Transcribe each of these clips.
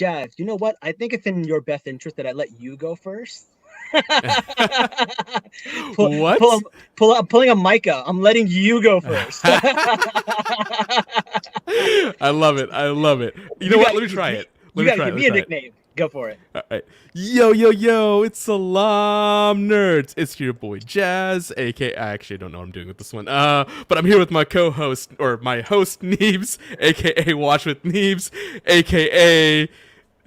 Jazz, you know what? I think it's in your best interest that I let you go first. pull, pull, What? pull up, pulling a Micah. I'm letting you go first. I love it. I love it. You know you what? got Let me try it. Let you me got to try it. give Let me me a try it. nickname. Go for it. All right. Yo, yo, yo, it's Salam Nerds. It's your boy Jazz, aka I actually don't know what I'm doing with this one. But I'm here with my co-host, or my host, Neebs, aka Watch with Neebs, aka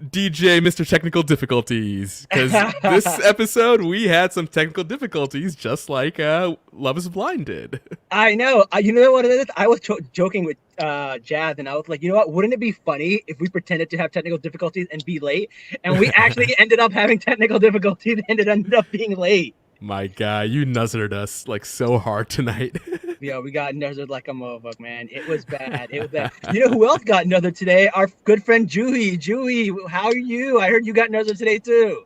DJ Mr. Technical Difficulties. Because this episode, we had some technical difficulties, just like Love is Blind did. I know. You know what it is? I was joking with Jazz, and I was like, you know what? Wouldn't it be funny if we pretended to have technical difficulties and be late, and we actually ended up having technical difficulties and it ended up being late? My guy, you nuzzled us like so hard tonight. Yo, we got nuzzled like a motherfucker, man. It was bad. It was bad. You know who else got nuzzled today? Our good friend Juhie. Juhie, how are you? I heard you got nuzzled today too.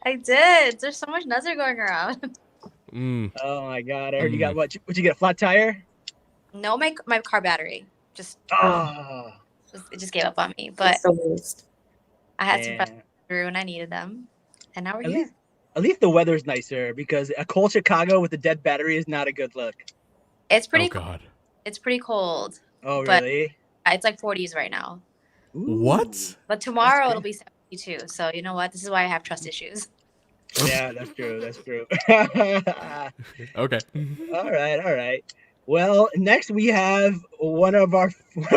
I did. There's so much nuzzle going around. Oh my god! I heard you got what? What you get? A flat tire? No, my car battery just Oh, it just gave up on me. But So waste. I had some man. friends through and I needed them, and now we're At here. least, at least the weather's nicer because a cold Chicago with a dead battery is not a good look. It's pretty. Oh God. It's pretty cold. Oh But- really? It's like 40s right now. Ooh. What? But tomorrow That's it'll be 72. So you know what? This is why I have trust issues. Yeah, that's true. That's true. Okay. All right. Well, next we have one of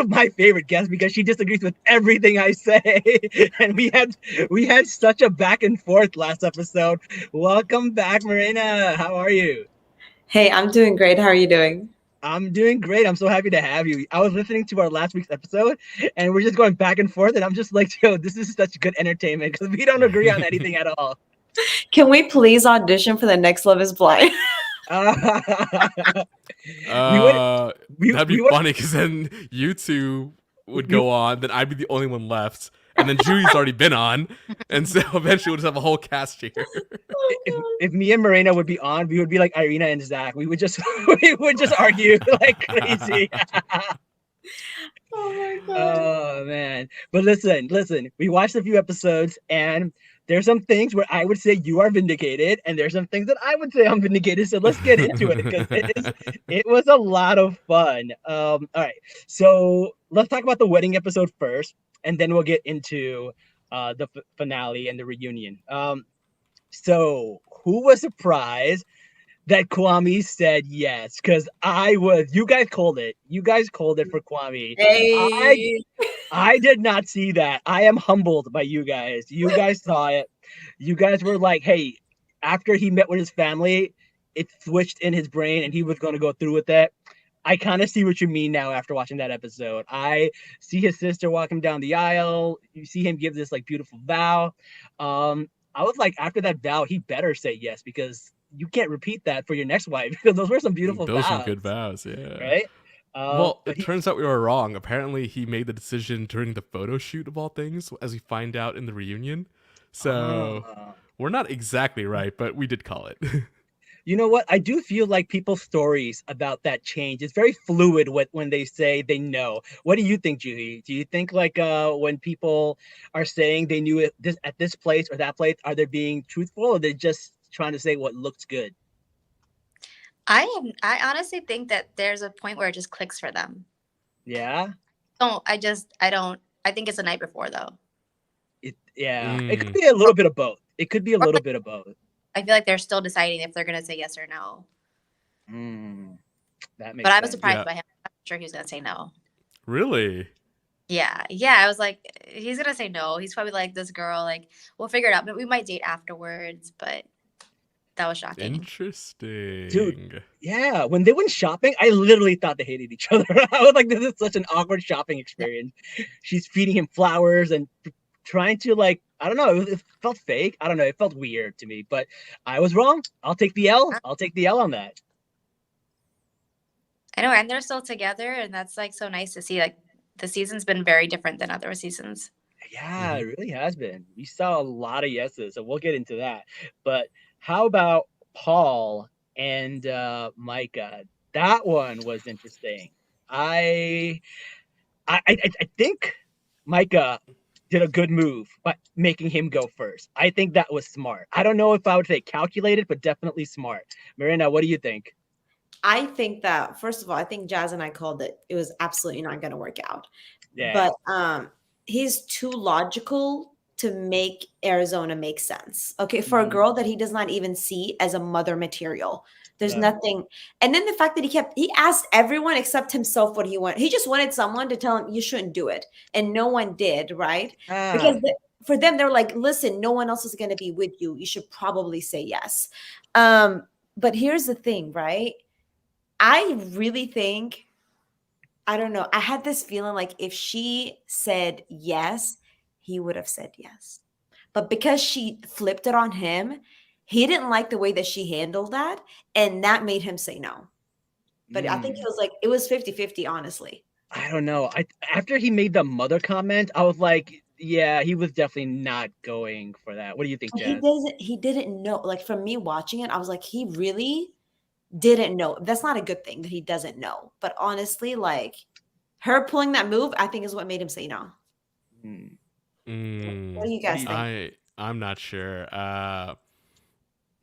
my favorite guests because she disagrees with everything I say, and we had such a back and forth last episode. Welcome back, Marina. How are you? Hey, I'm doing great. How are you doing? I'm doing great. I'm so happy to have you. I was listening to our last week's episode, and we're just going back and forth, and I'm just like, yo, this is such good entertainment because we don't agree on anything at all. Can we please audition for the next Love is Blind? That'd be funny because then you two would go on, then I'd be the only one left, and then Juhie's already been on, and so eventually we'll just have a whole cast here. If me and Marina would be on, we would be like Irina and Zach. We would just argue like crazy. Oh my god. Oh man. But listen, we watched a few episodes and there's some things where I would say you are vindicated, and there's some things that I would say I'm vindicated. So let's get into it because it was a lot of fun. All right. So let's talk about the wedding episode first, and then we'll get into the finale and the reunion. So who was surprised that Kwame said yes? Because I was. You guys called it. You guys called it for Kwame. Hey. I did not see that. I am humbled by you guys. You guys saw it. You guys were like, hey, after he met with his family, it switched in his brain and he was going to go through with it. I kind of see what you mean now after watching that episode. I see his sister walk him down the aisle. You see him give this like beautiful vow. I was like, after that vow, he better say yes because you can't repeat that for your next wife because those were some beautiful vows. Those are good vows, yeah. Right? Well, it turns out we were wrong. Apparently, he made the decision during the photo shoot of all things, as we find out in the reunion. So we're not exactly right, but we did call it. You know what? I do feel like people's stories about that change. It's very fluid when they say they know. What do you think, Juhie? Do you think like when people are saying they knew it at this place or that place, are they being truthful or they're just trying to say what looks good? I honestly think that there's a point where it just clicks for them. Yeah. I think it's the night before though. It could be a little bit of both. It could be a little bit of both. I feel like they're still deciding if they're gonna say yes or no. That makes But I was sense. surprised by him. I'm sure he was gonna say no. Really? Yeah. I was like, he's gonna say no. He's probably like, this girl, like, we'll figure it out. But we might date afterwards. But that was shocking. Interesting. Dude. Yeah, when they went shopping, I literally thought they hated each other. I was like, this is such an awkward shopping experience. She's feeding him flowers and trying to like, I don't know, it felt fake. I don't know, it felt weird to me, but I was wrong. I'll take the L. I'll take the L on that. I know, and they're still together, and that's like so nice to see. Like the season's been very different than other seasons. Yeah, it really has been. We saw a lot of yeses, so we'll get into that. But how about Paul and Micah? That one was interesting. I think Micah, did a good move by making him go first. I think that was smart. I don't know if I would say calculated, but definitely smart. Marina, what do you think? I think that first of all, I think Jazz and I called it. It was absolutely not going to work out. Yeah. But he's too logical to make Arizona make sense. Okay, for a girl that he does not even see as a mother material. There's Yeah. nothing. And then the fact that he asked everyone except himself what he wanted. He just wanted someone to tell him you shouldn't do it. And no one did, right? Because Ah. for them, they're like, listen, no one else is going to be with you. You should probably say yes. But here's the thing, right? I really think, I don't know. I had this feeling like if she said yes, he would have said yes. But because she flipped it on him, he didn't like the way that she handled that. And that made him say no. But I think Mm. it was like, it was 50-50, honestly. I don't know. I After he made the mother comment, I was like, yeah, he was definitely not going for that. What do you think, Jazz? He didn't know. Like from me watching it, I was like, he really didn't know. That's not a good thing that he doesn't know. But honestly, like her pulling that move, I think is what made him say no. Mm. What do you What do guys you think? I'm not sure.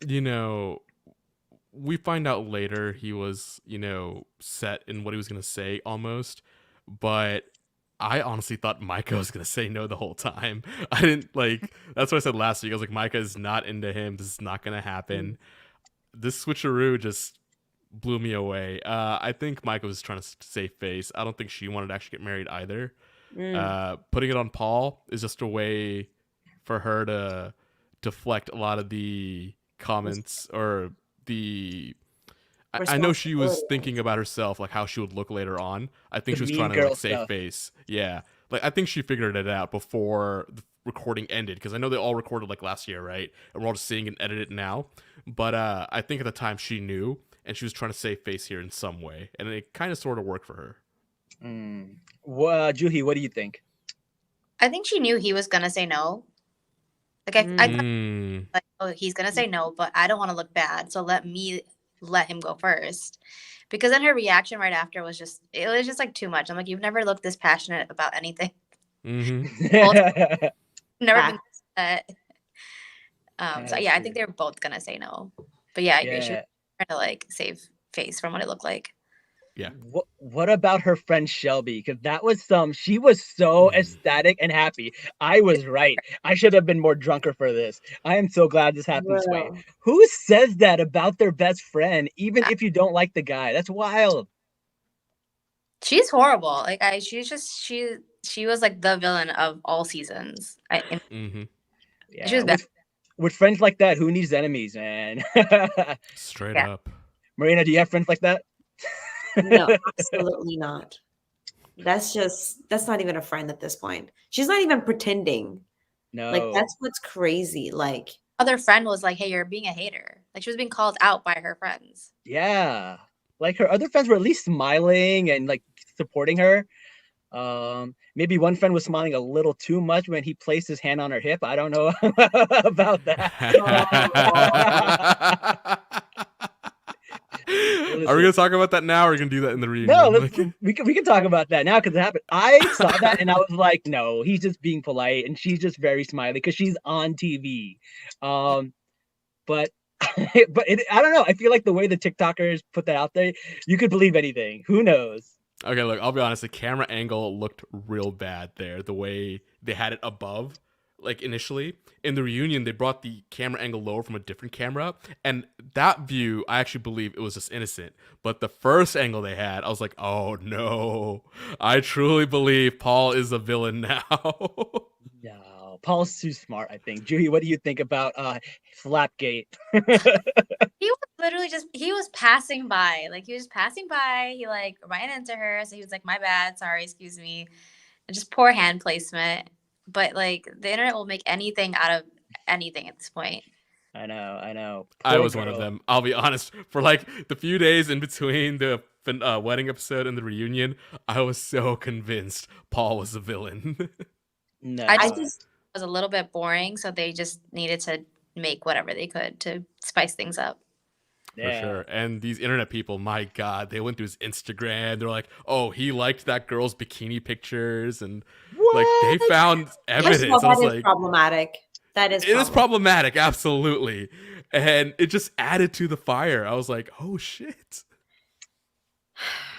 You know, we find out later he was, set in what he was gonna say almost, but I honestly thought Micah was gonna say no the whole time. I didn't like. That's what I said last week. I was like, Micah is not into him. This is not gonna happen. This switcheroo just blew me away. I think Micah was trying to save face. I don't think she wanted to actually get married either. Mm, Putting it on Paul is just a way for her to deflect a lot of the comments or the. I know she was responsibility. thinking about herself, like how she would look later on. I The think she was mean trying to like girl save stuff. face. Yeah, like I think she figured it out before the recording ended because I know they all recorded like last year, right? And we're all just seeing and edit it now. But I think at the time she knew, and she was trying to save face here in some way, and it kind of sort of worked for her. Mm. Juhi, what do you think? I think she knew he was gonna say no. Like I Mm, thought Mm. like, oh, he's gonna say no, but I don't want to look bad, so let him go first. Because then her reaction right after was just it was just like too much. I'm like, you've never looked this passionate about anything. Mm-hmm. Both never been fact. upset. So That's yeah, I think true. they were both gonna say no. But yeah, I agree. She was Yeah. trying to like save face from what it looked like. Yeah. What about her friend Shelby? Because that was she was so Mm. ecstatic and happy. I was right. I should have been more drunker for this. I am so glad this happened this way. Bro. Who says that about their best friend, even Uh, if you don't like the guy? That's wild. She's horrible. Like she's just she was like the villain of all seasons. Mm-hmm. She Yeah, was bad. with friends like that, who needs enemies, man? Straight Yeah. up. Marina, do you have friends like that? No, absolutely not. That's not even a friend at this point. She's not even pretending. Like No. that's what's crazy. Like Other friend was like, "Hey, you're being a hater." Like she was being called out by her friends. Yeah. Like her other friends were at least smiling and like supporting her. Maybe one friend was smiling a little too much when he placed his hand on her hip. I don't know about that. Are we Listen, gonna talk about that now, or are we gonna do that in the no, reunion? Like, we can talk about that now because it happened. I saw that and I was like, no, he's just being polite, and she's just very smiley because she's on TV. But I don't know. I feel like the way the TikTokers put that out there, you could believe anything. Who knows? okay, look, I'll be honest. The camera angle looked real bad there. The way they had it above, like initially in the reunion, they brought the camera angle lower from a different camera, and that view, I actually believe it was just innocent. But the first angle they had, I was like, oh no, I truly believe Paul is a villain now. No, Paul's too smart. I think. Juhi, what do you think about Slapgate? He was literally just he was passing by. Like he was passing by. He like ran into her, so he was like, "My bad, sorry, excuse me." And just poor hand placement. But like the internet will make anything out of anything at this point. I know, I know. I Poor was one of girl. them. I'll be honest. For like the few days in between the wedding episode and the reunion, I was so convinced Paul was the villain. I I just No. just was a little bit boring, so they just needed to make whatever they could to spice things up. For sure. And these internet people, my God, they went through his Instagram. They're like, oh, he liked that girl's bikini pictures. And like they What? found First of all, evidence. I was that is like, problematic. That is it is problematic, absolutely. And it just added to the fire. I was like, oh shit.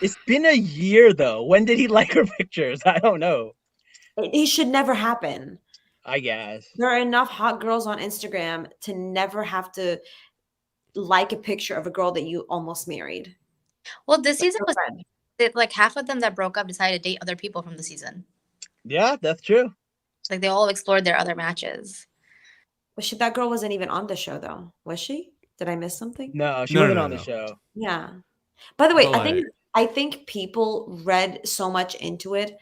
It's been a year though. When did he like her pictures? I don't know. It should never happen. I guess. There are enough hot girls on Instagram to never have to like a picture of a girl that you almost married. Well, this season was Girlfriend. like half of them that broke up decided to date other people from the season. Yeah, that's true. Like they all explored their other matches. Was she? That girl wasn't even on the show though, was she? Did I miss something? No, she No, wasn't no, on the no. show. Yeah. By the way, But, I think people read so much into it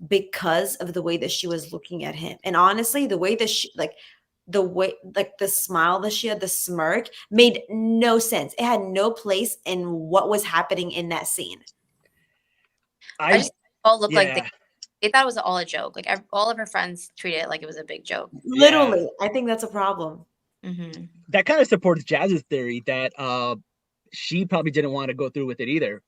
because of the way that she was looking at him. And honestly, the way that she the smile that she had, the smirk made no sense. It had no place in what was happening in that scene. I just all looked like yeah. they thought it was all a joke. Like all of her friends treated it like it was a big joke. Literally, I think that's a problem. Mm-hmm. That kind of supports Jazz's theory that she probably didn't want to go through with it either.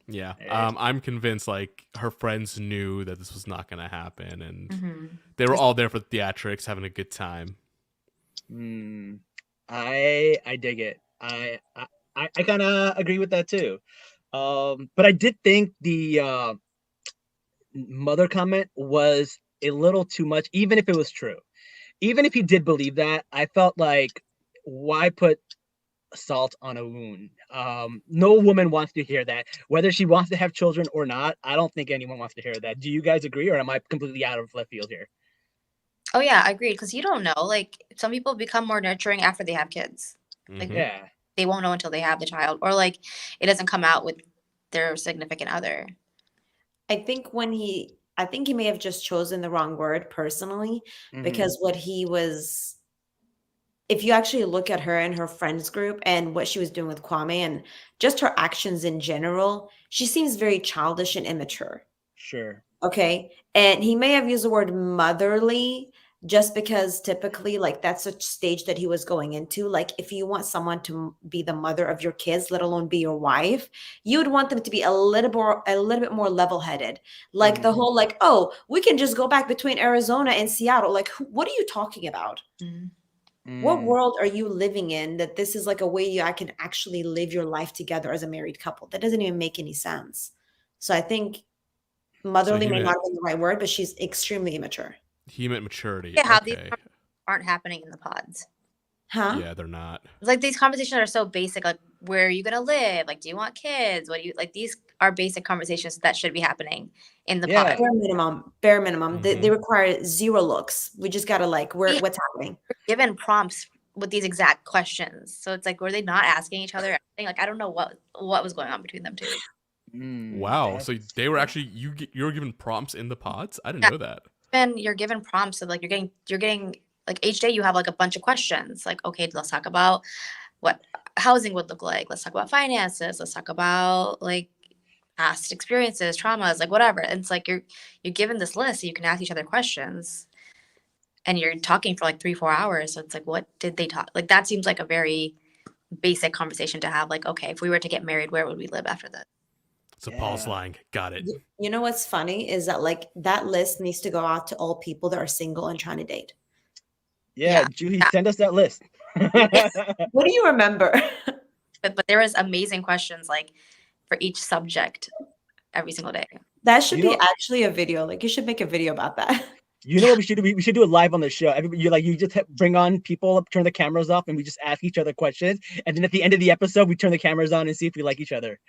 Yeah. Yeah. I'm convinced like her friends knew that this was not going to happen. And Mm-hmm. they were all there for theatrics, having a good time. I dig it. I kind of agree with that too. But I did think the mother comment was a little too much, even if it was true. Even if he did believe that, I felt like, why put salt on a wound? No woman wants to hear that, whether she wants to have children or not. I don't think anyone wants to hear that. Do you guys agree, or am I completely out of left field here? Oh yeah, I agreed. Because you don't know. Like some people become more nurturing after they have kids. Like Mhm. Yeah. they won't know until they have the child, or like it doesn't come out with their significant other. I think he may have just chosen the wrong word personally, Mhm. because if you actually look at her and her friends group and what she was doing with Kwame and just her actions in general, she seems very childish and immature. Sure. Okay. And he may have used the word motherly just because typically, like, that's a stage that he was going into. Like, if you want someone to be the mother of your kids, let alone be your wife, you would want them to be a little bit more level-headed. Like the whole, like, oh, we can just go back between Arizona and Seattle. Like, what are you talking about? What world are you living in that this is like a way I can actually live your life together as a married couple? That doesn't even make any sense. So I think motherly may not have been the right word, but she's extremely immature. He meant maturity. Yeah, how Okay. these aren't happening in the pods. Huh? Yeah, they're not. It's like these conversations are so basic. Like, where are you gonna live? Like, do you want kids? What do you like? These are basic conversations that should be happening in the Yeah. pod. Bare minimum. They Mhm. require 0 looks. We just gotta like, what's happening? Given prompts with these exact questions, so it's like, were they not asking each other anything? Like, I don't know what was going on between them two. Wow. So they were actually you were given prompts in the pods? I didn't know that. Then you're given prompts of like you're getting like each day you have like a bunch of questions. Like, okay, let's talk about what housing would look like. Let's talk about finances. Let's talk about like past experiences, traumas, like whatever. And it's like you're given this list so you can ask each other questions. And you're talking for like 3-4 hours. So it's like, what did they talk? Like that seems like a very basic conversation to have. Like, okay, if we were to get married, where would we live after this? So Paul slang. Got it. You know what's funny is that like that list needs to go out to all people that are single and trying to date. Yeah, Juhie, send us that list. What do you remember? But there is amazing questions like for each subject every single day. That should be actually a video. Like you should make a video about that. You know what we should do? We should do it live on the show. You just bring on people, turn the cameras off, and we just ask each other questions. And then at the end of the episode, we turn the cameras on and see if we like each other.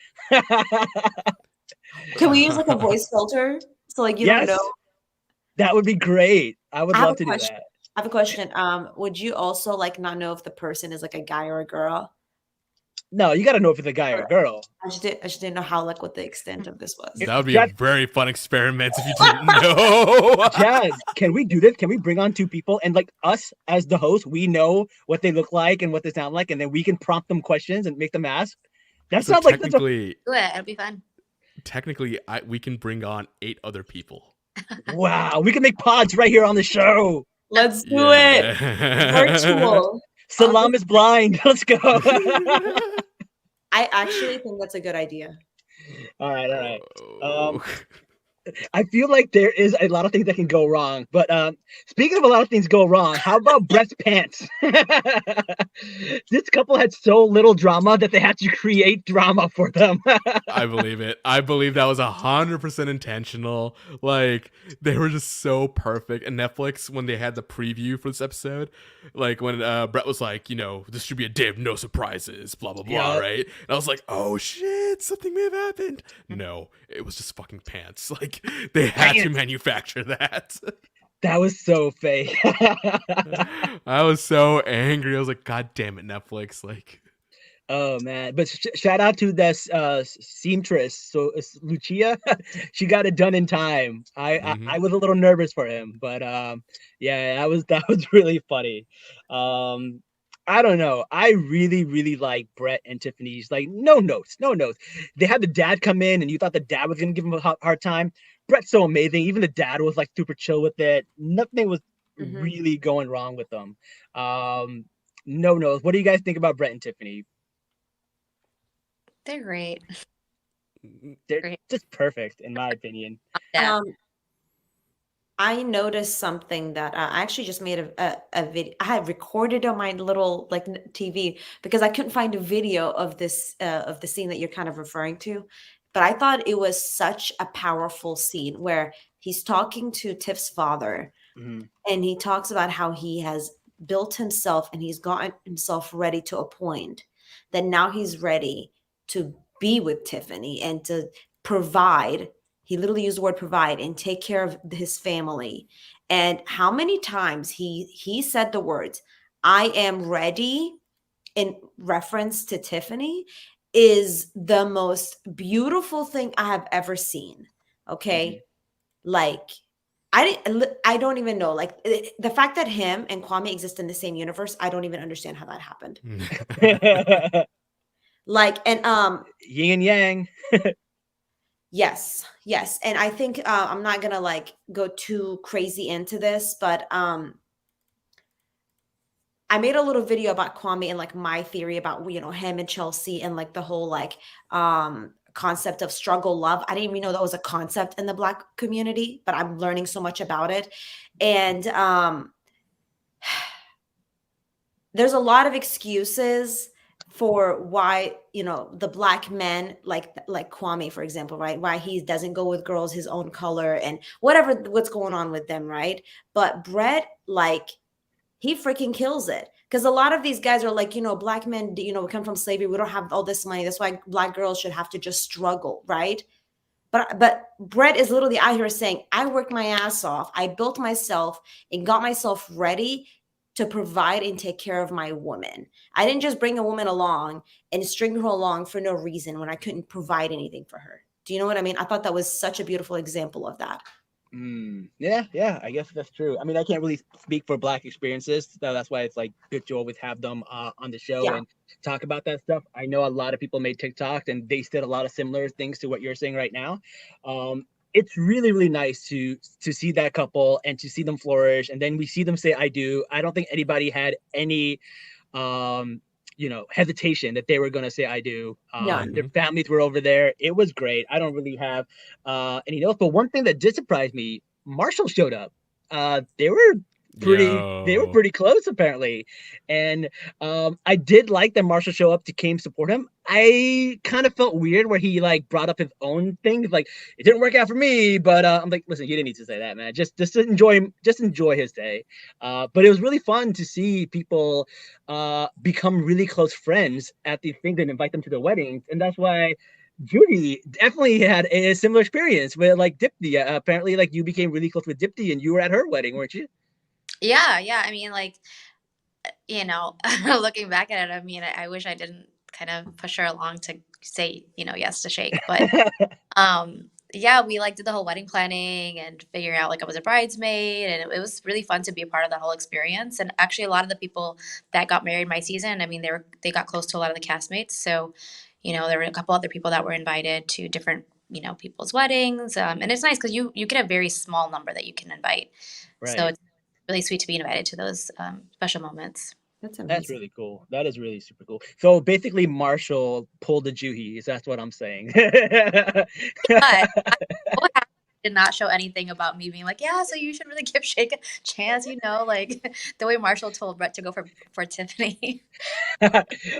Can we use like a voice filter? So like you don't know. That would be great. I would love to do that. I have a question. Would you also like not know if the person is like a guy or a girl? No, you got to know if it's a guy or a girl. I just didn't know how like what the extent of this was. That would be a very fun experiment if you didn't know. Jazz, can we do this? Can we bring on 2 people and like us as the host, we know what they look like and what they sound like, and then we can prompt them questions and make them ask? That sounds like technically, do it. It'll be fun. Technically, we can bring on 8 other people. Wow, we can make pods right here on the show. Let's do it. Virtual. Salam is blind. Let's go. All I actually think that's a good idea. right, all right. Oh. I feel like there is a lot of things that can go wrong. But speaking of a lot of things go wrong, how about Brett's pants? This couple had so little drama that they had to create drama for them. I believe it. I believe that was 100% intentional. Like, they were just so perfect. And Netflix, when they had the preview for this episode, like when Brett was like, this should be a day of no surprises, blah blah blah, Yeah. right? And I was like, oh shit, something may have happened. No, it was just fucking pants. Like, they had to Pants. manufacture that. That was so fake. I was so angry. I was like, God damn it, Netflix. Like, Oh man! But shout out to this seamstress. So Lucia, she got it done in time. I was a little nervous for him, but yeah, that was really funny. I don't know. I really like Brett and Tiffany's like no notes, no notes. They had the dad come in, and you thought the dad was gonna give him a hard time. Brett's so amazing. Even the dad was like super chill with it. Nothing was really going wrong with them. No notes. What do you guys think about Brett and Tiffany? They're great. They're Great. just perfect, in my opinion. Yeah. I noticed something that I actually just made a video. I had recorded on my little like TV because I couldn't find a video of this of the scene that you're kind of referring to. But I thought it was such a powerful scene where he's talking to Tiff's father, Mhm. and he talks about how he has built himself and he's gotten himself ready to a point that now he's ready to be with Tiffany and to provide. He literally used the word provide and take care of his family. And how many times he said the words, I am ready, in reference to Tiffany, is the most beautiful thing I have ever seen. Okay. Like, I don't even know. Like, the fact that him and Kwame exist in the same universe, I don't even understand how that happened. Like, and Yin and yang. yes, yes. And I think I'm not gonna like go too crazy into this, but I made a little video about Kwame and like my theory about him and Chelsea and like the whole like concept of struggle love. I didn't even know that was a concept in the Black community, but I'm learning so much about it. And there's a lot of excuses for why the Black men like Kwame, for example, right? Why he doesn't go with girls his own color and what's going on with them, right? But Brett, like, he freaking kills it. Because a lot of these guys are like, Black men, we come from slavery. We don't have all this money. That's why Black girls should have to just struggle, right? But Brett is literally out here saying, I worked my ass off. I built myself and got myself ready to provide and take care of my woman. I didn't just bring a woman along and string her along for no reason when I couldn't provide anything for her. Do you know what I mean? I thought that was such a beautiful example of that. Yeah, I guess that's true. I mean, I can't really speak for Black experiences, so that's why it's like good to always have them on the show Yeah. and talk about that stuff. I know a lot of people made TikToks and they said a lot of similar things to what you're saying right now. It's really nice to see that couple and to see them flourish, and then we see them say "I do." I don't think anybody had any hesitation that they were going to say "I do." None. Their families were over there. It was great. I don't really have any notes, but one thing that did surprise me, Marshall showed up. They were pretty close apparently, and I did like that Marshall show up to came support him. I kind of felt weird where he like brought up his own things, like it didn't work out for me, but I'm like, listen, you didn't need to say that, man. Just enjoy his day. But it was really fun to see people become really close friends at these things and invite them to their weddings, and that's why Juhie definitely had a similar experience with like Dipti. Apparently, like you became really close with Dipti, and you were at her wedding, weren't you? Yeah. I mean, like, looking back at it, I mean, I wish I didn't kind of push her along to say, yes to shake. But yeah, we like did the whole wedding planning and figuring out like I was a bridesmaid, and it was really fun to be a part of that whole experience. And actually, a lot of the people that got married my season, I mean, they got close to a lot of the castmates. So, there were a couple other people that were invited to different people's weddings, and it's nice because you get a very small number that you can invite. So Right. it's really sweet to be invited to those special moments. That's amazing. That's really cool. That is really super cool. So basically, Marshall pulled the Juhies. That's what I'm saying. But I'm so happy he did not show anything about me being like, yeah, so you should really give Shake a chance, like the way Marshall told Brett to go for Tiffany.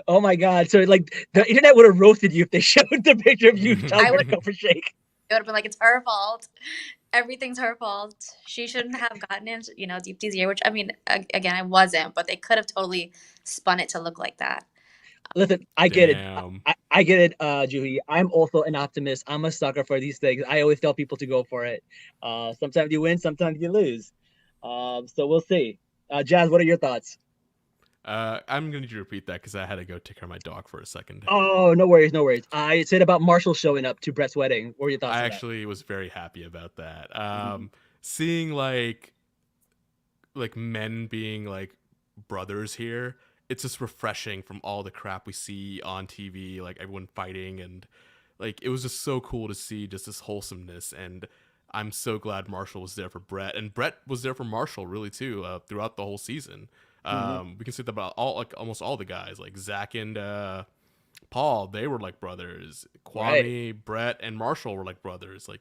Oh my god! So like the internet would have roasted you if they showed the picture of you telling I her to would- go for Shake. It would have been like, it's her fault. Everything's her fault. She shouldn't have gotten in, Deepti's ear, which I mean, again, I wasn't, but they could have totally spun it to look like that. Listen, I get it. Damn. I get it, Juhie. I'm also an optimist. I'm a sucker for these things. I always tell people to go for it. Sometimes you win, sometimes you lose. So we'll see. Jazz, what are your thoughts? I'm gonna need you to repeat that because I had to go take care of my dog for a second. Oh, no worries, no worries. I said about Marshall showing up to Brett's wedding. What are your thoughts? I on that? actually was very happy about that. Mm-hmm. Seeing like men being like brothers here, it's just refreshing from all the crap we see on TV, like everyone fighting, and like it was just so cool to see just this wholesomeness. And I'm so glad Marshall was there for Brett, and Brett was there for Marshall really too throughout the whole season. We can say that about almost all the guys, like Zach and Paul. They were like brothers. Kwame, Right. Brett, and Marshall were like brothers. Like,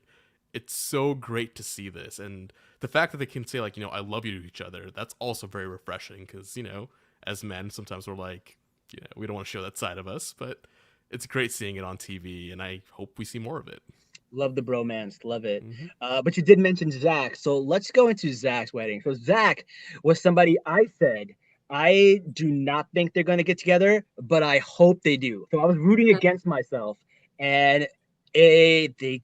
it's so great to see this, and the fact that they can say like, I love you to each other. That's also very refreshing because as men, sometimes we're like, we don't want to show that side of us, but it's great seeing it on TV, and I hope we see more of it. Love the bromance. Love it. Mm-hmm. But you did mention Zach. So let's go into Zach's wedding. So Zach was somebody I said, I do not think they're going to get together, but I hope they do. So I was rooting against myself. And they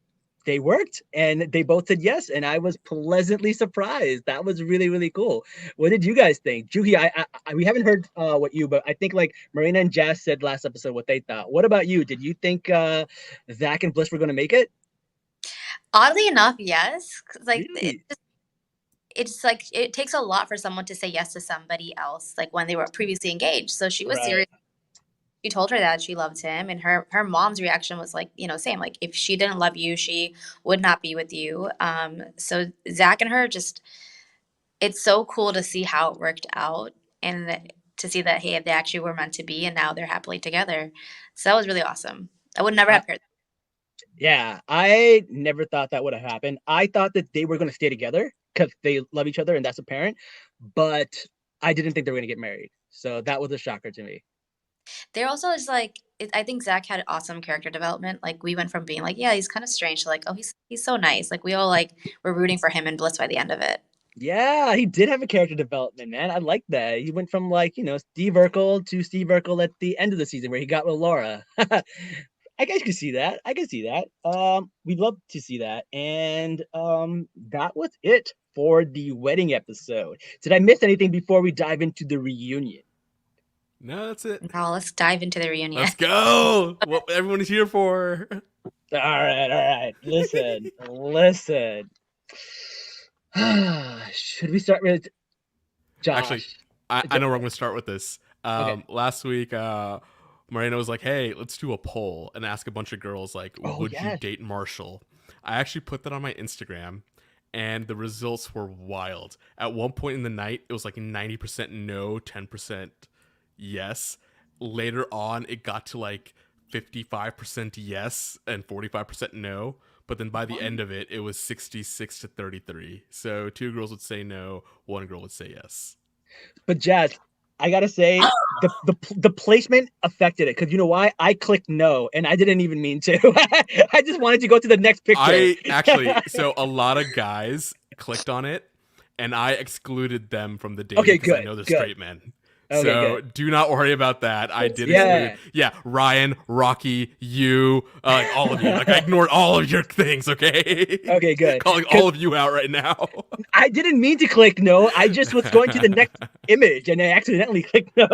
worked, and they both said yes. And I was pleasantly surprised. That was really, really cool. What did you guys think? Juhie, I we haven't heard what you, but I think like Marina and Jazz said last episode what they thought. What about you? Did you think Zach and Bliss were going to make it? Oddly enough, yes. 'Cause, like Really? it's like it takes a lot for someone to say yes to somebody else, like when they were previously engaged. So she was Right. serious. She told her that she loved him, and her mom's reaction was like, same. Like if she didn't love you, she would not be with you. So Zach and her it's so cool to see how it worked out, and to see that hey, they actually were meant to be, and now they're happily together. So that was really awesome. I would never have heard that. Yeah, I never thought that would have happened. I thought that they were going to stay together because they love each other and that's apparent, but I didn't think they were going to get married. So that was a shocker to me. They're also just like I think Zach had awesome character development. Like we went from being like, yeah, he's kind of strange to like, oh, he's so nice. Like we all like were rooting for him and Bliss by the end of it. Yeah, he did have a character development, man. I like that. He went from like, Steve Urkel to Steve Urkel at the end of the season where he got with Laura. I guess you can see that. I can see that. We'd love to see that. And that was it for the wedding episode. Did I miss anything before we dive into the reunion? No, that's it. Now let's dive into the reunion. Let's go. What everyone is here for. All right. Listen. Should we start with Josh? Actually, I know where I'm going to start with this. Okay. Last week, Marina was like, hey, let's do a poll and ask a bunch of girls, like, would you date Marshall? I actually put that on my Instagram, and the results were wild. At one point in the night, it was like 90% no, 10% yes. Later on, it got to like 55% yes and 45% no. But then by the end of it, it was 66 to 33. So 2 girls would say no, 1 girl would say yes. But Jazz, I gotta say, the placement affected it because you know why? I clicked no, and I didn't even mean to. I just wanted to go to the next picture. So a lot of guys clicked on it, and I excluded them from the dating Okay, because I good, know they're good. straight men. Okay, So good. do not worry about that. I did Yeah. exclude. Yeah, Ryan, Rocky, you, all of you. Like I ignored all of your things. Okay. Okay, good. Calling all of you out right now. I didn't mean to click no. I just was going to the next image, and I accidentally clicked no.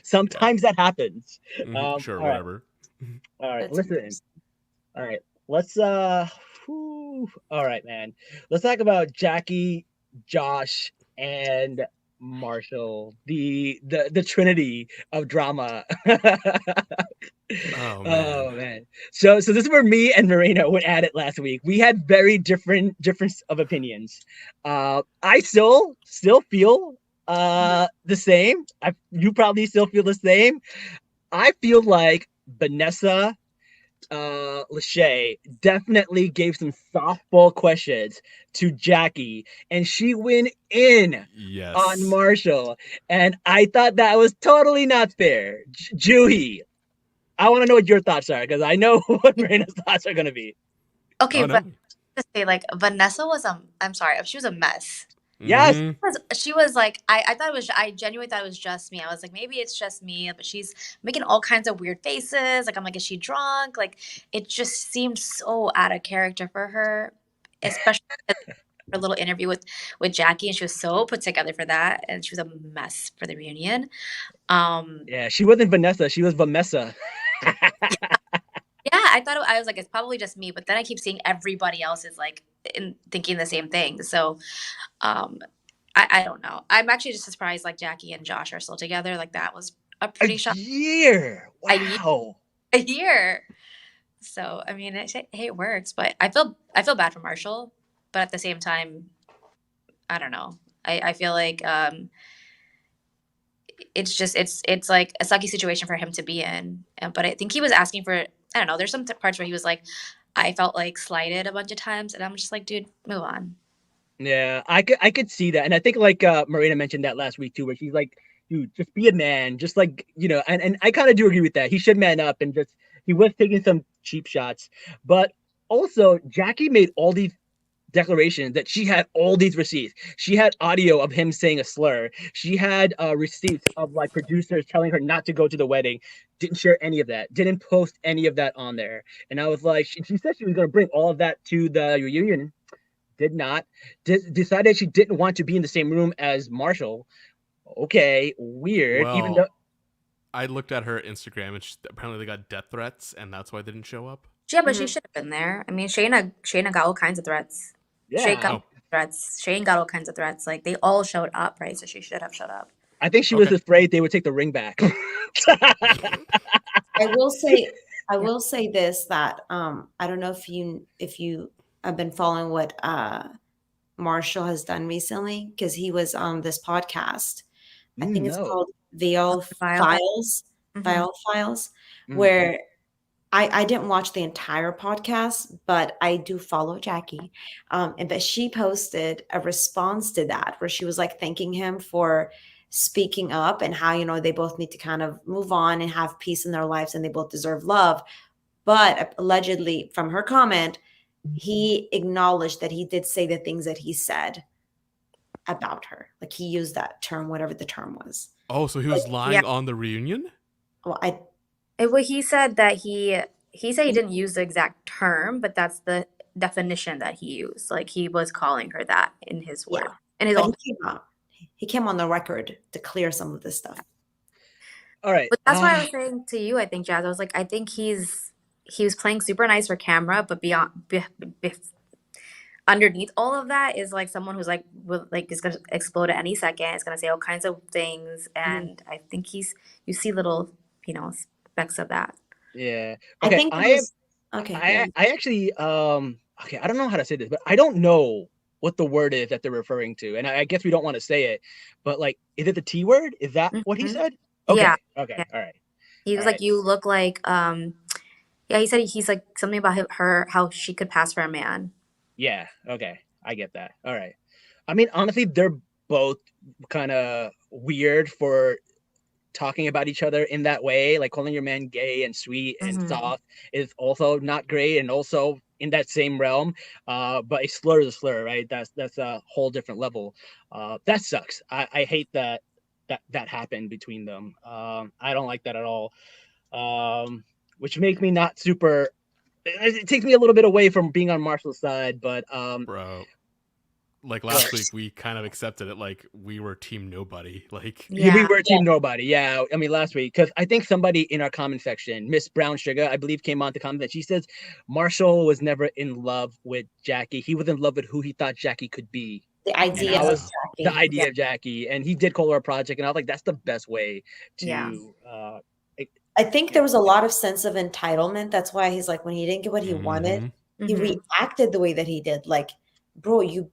Sometimes that happens. Sure, all right. whatever. All right, That's listen. interesting. All right, let's all right, man. Let's talk about Jackie, Josh, and Marshall, the trinity of drama. Oh man. Oh man. So this is where me and Marina went at it last week. We had very different of opinions. I still feel The same. You probably still feel the same. I feel like Vanessa Lachey definitely gave some softball questions to Jackie, and she went in on Yes. Marshall, and I thought that was totally not fair. Juhie, I want to know what your thoughts are because I know what Marina's thoughts are going to be. Okay, Oh but no. to say like Vanessa was I'm sorry, she was a mess. Yes, Mm-hmm. She was like I thought it was I genuinely thought it was just me. I was like maybe it's just me, but she's making all kinds of weird faces. Like I'm like is she drunk? Like it just seemed so out of character for her, especially her little interview with Jackie, and she was so put together for that, and she was a mess for the reunion. yeah, she wasn't Vanessa, she was Vanessa. Yeah, I thought I was like it's probably just me, but then I keep seeing everybody else is like thinking the same thing. So um I don't know. I'm actually just surprised like Jackie and Josh are still together. Like that was a A pretty shock. year, A year, wow. a year. So I mean, hey, it works. But I feel bad for Marshall, but at the same time, I don't know. I feel like it's just it's like a sucky situation for him to be in. But I think he was asking for I don't know. There's some parts where he was like, I felt like slighted a bunch of times, and I'm just like, dude, move on. Yeah, I could see that, and I think like Marina mentioned that last week too, where she's like, "Dude, just be a man, just like and I kind of do agree with that. He should man up and just he was taking some cheap shots, but also Jackie made all these declarations that she had all these receipts. She had audio of him saying a slur. She had receipts of like producers telling her not to go to the wedding. Didn't share any of that. Didn't post any of that on there. And I was like, she said she was going to bring all of that to the reunion, did not. Decided she didn't want to be in the same room as Marshall. Okay, weird. Even though Well, I looked at her Instagram and apparently they got death threats, and that's why they didn't show up. Yeah, but she Mhm. should have been there. I mean, Shayna got all kinds of threats. Shay got yeah, Oh, threats. Shane got all kinds of threats. Like they all showed up, right? So she should have showed up. I think she was okay. afraid they would take the ring back. I will say, I will say this that I don't know if you have been following what Marshall has done recently because he was on this podcast. I think it's No. called Veil Vile. Files, Mm-hmm. Veil Files, Mm. where I didn't watch the entire podcast, but I do follow Jackie. And but she posted a response to that where she was like thanking him for speaking up and how, they both need to kind of move on and have peace in their lives and they both deserve love. But allegedly, from her comment, he acknowledged that he did say the things that he said about her. Like he used that term, whatever the term was. Oh, so he was lying on the reunion? Well, Well, he said that he said he didn't use the exact term, but that's the definition that he used. Like he was calling her that in his yeah, word. In his but own. he came on the record to clear some of this stuff. All right. But that's why I was saying to you, I think, Jazz, I was like, I think he was playing super nice for camera, but underneath all of that is like someone who's like is gonna explode at any second. Is gonna say all kinds of things, and I think you see little specks of that. Yeah. I Okay. think it was okay. Yeah. I actually okay, I don't know how to say this, but I don't know what the word is that they're referring to. And I guess we don't want to say it, but like is it the T word? Is that what he Mhm. said? Yeah, Okay. Okay. yeah. All right. He All was right. like, you look like yeah. He said he's like something about her how she could pass for a man. Yeah. Okay. I get that. All right. I mean, honestly, they're both kind of weird for talking about each other in that way, like calling your man gay and sweet and Mm-hmm. soft is also not great and also in that same realm. But a slur is a slur, right? That's a whole different level. That sucks. I hate that happened between them. I don't like that at all. Which makes me not super. It takes me a little bit away from being on Marshall's side, but Bro. Like last week, we kind of accepted it like we were team nobody. Like, yeah, we Yeah. were team nobody. Yeah, I mean last week because I think somebody in our comment section, Miss Brown Sugar, I believe, came on to comment that she says Marshall was never in love with Jackie. He was in love with who he thought Jackie could be, The and idea I of was the Jackie. idea of Jackie, and he did call her a project, and I was like, that's the best way Yeah. to. I think there was a lot of sense of entitlement. That's why he's like, when he didn't get what he wanted, he Mhm. reacted the way that he did. Like, bro, you've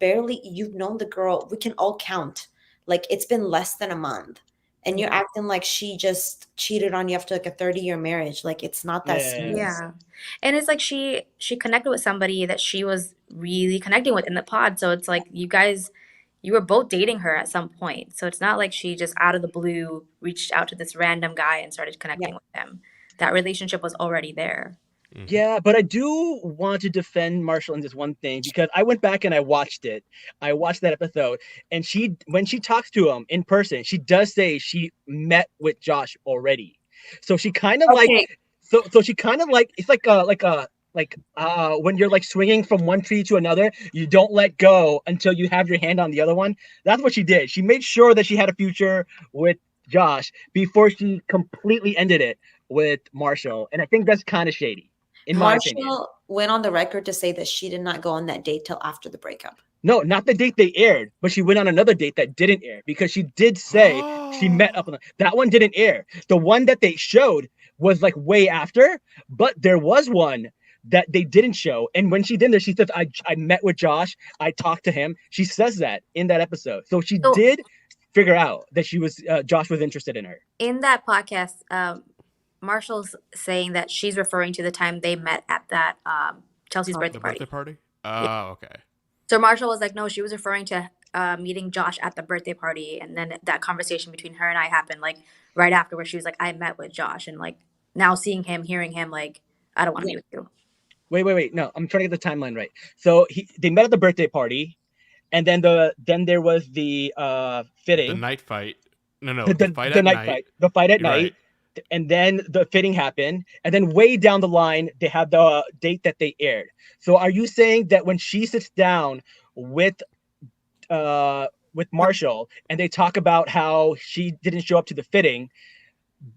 known the girl. We can all count Like, it's been less than a month, and you're acting like she just cheated on you after like a 30-year marriage. Like, it's not that Yeah. serious. Yeah. And it's like she connected with somebody that she was really connecting with in the pod. So it's like you were both dating her at some point. So it's not like she just out of the blue reached out to this random guy and started connecting with him. That relationship was already there. Yeah, but I do want to defend Marshall in this one thing because I went back and I watched it. I watched that episode, and when she talks to him in person, she does say she met with Josh already. So she kind of Okay. so she kind of like it's like when you're like swinging from one tree to another, you don't let go until you have your hand on the other one. That's what she did. She made sure that she had a future with Josh before she completely ended it with Marshall, and I think that's kind of shady. In my opinion. Marshall went on the record to say that she did not go on that date till after the breakup. No, not the date they aired, but she went on another date that didn't air because she did say she met up on that one didn't air. The one that they showed was like way after, but there was one that they didn't show. And when she did there, she says, I met with Josh, I talked to him. She says that in that episode. So she did figure out that she was Josh was interested in her. In that podcast, Marshall's saying that she's referring to the time they met at that Chelsea's birthday party. Birthday party? Okay. So Marshall was like, no, she was referring to meeting Josh at the birthday party, and then that conversation between her and I happened like right after, where she was like, I met with Josh, and like now seeing him, hearing him, like I don't want to be with you. Wait. No, I'm trying to get the timeline right. So they met at the birthday party, and then there was the fitting. The night fight. No. The fight at night. fight. The fight at night. Right. And then the fitting happened, and then way down the line they have the date that they aired. So are you saying that when she sits down with Marshall and they talk about how she didn't show up to the fitting,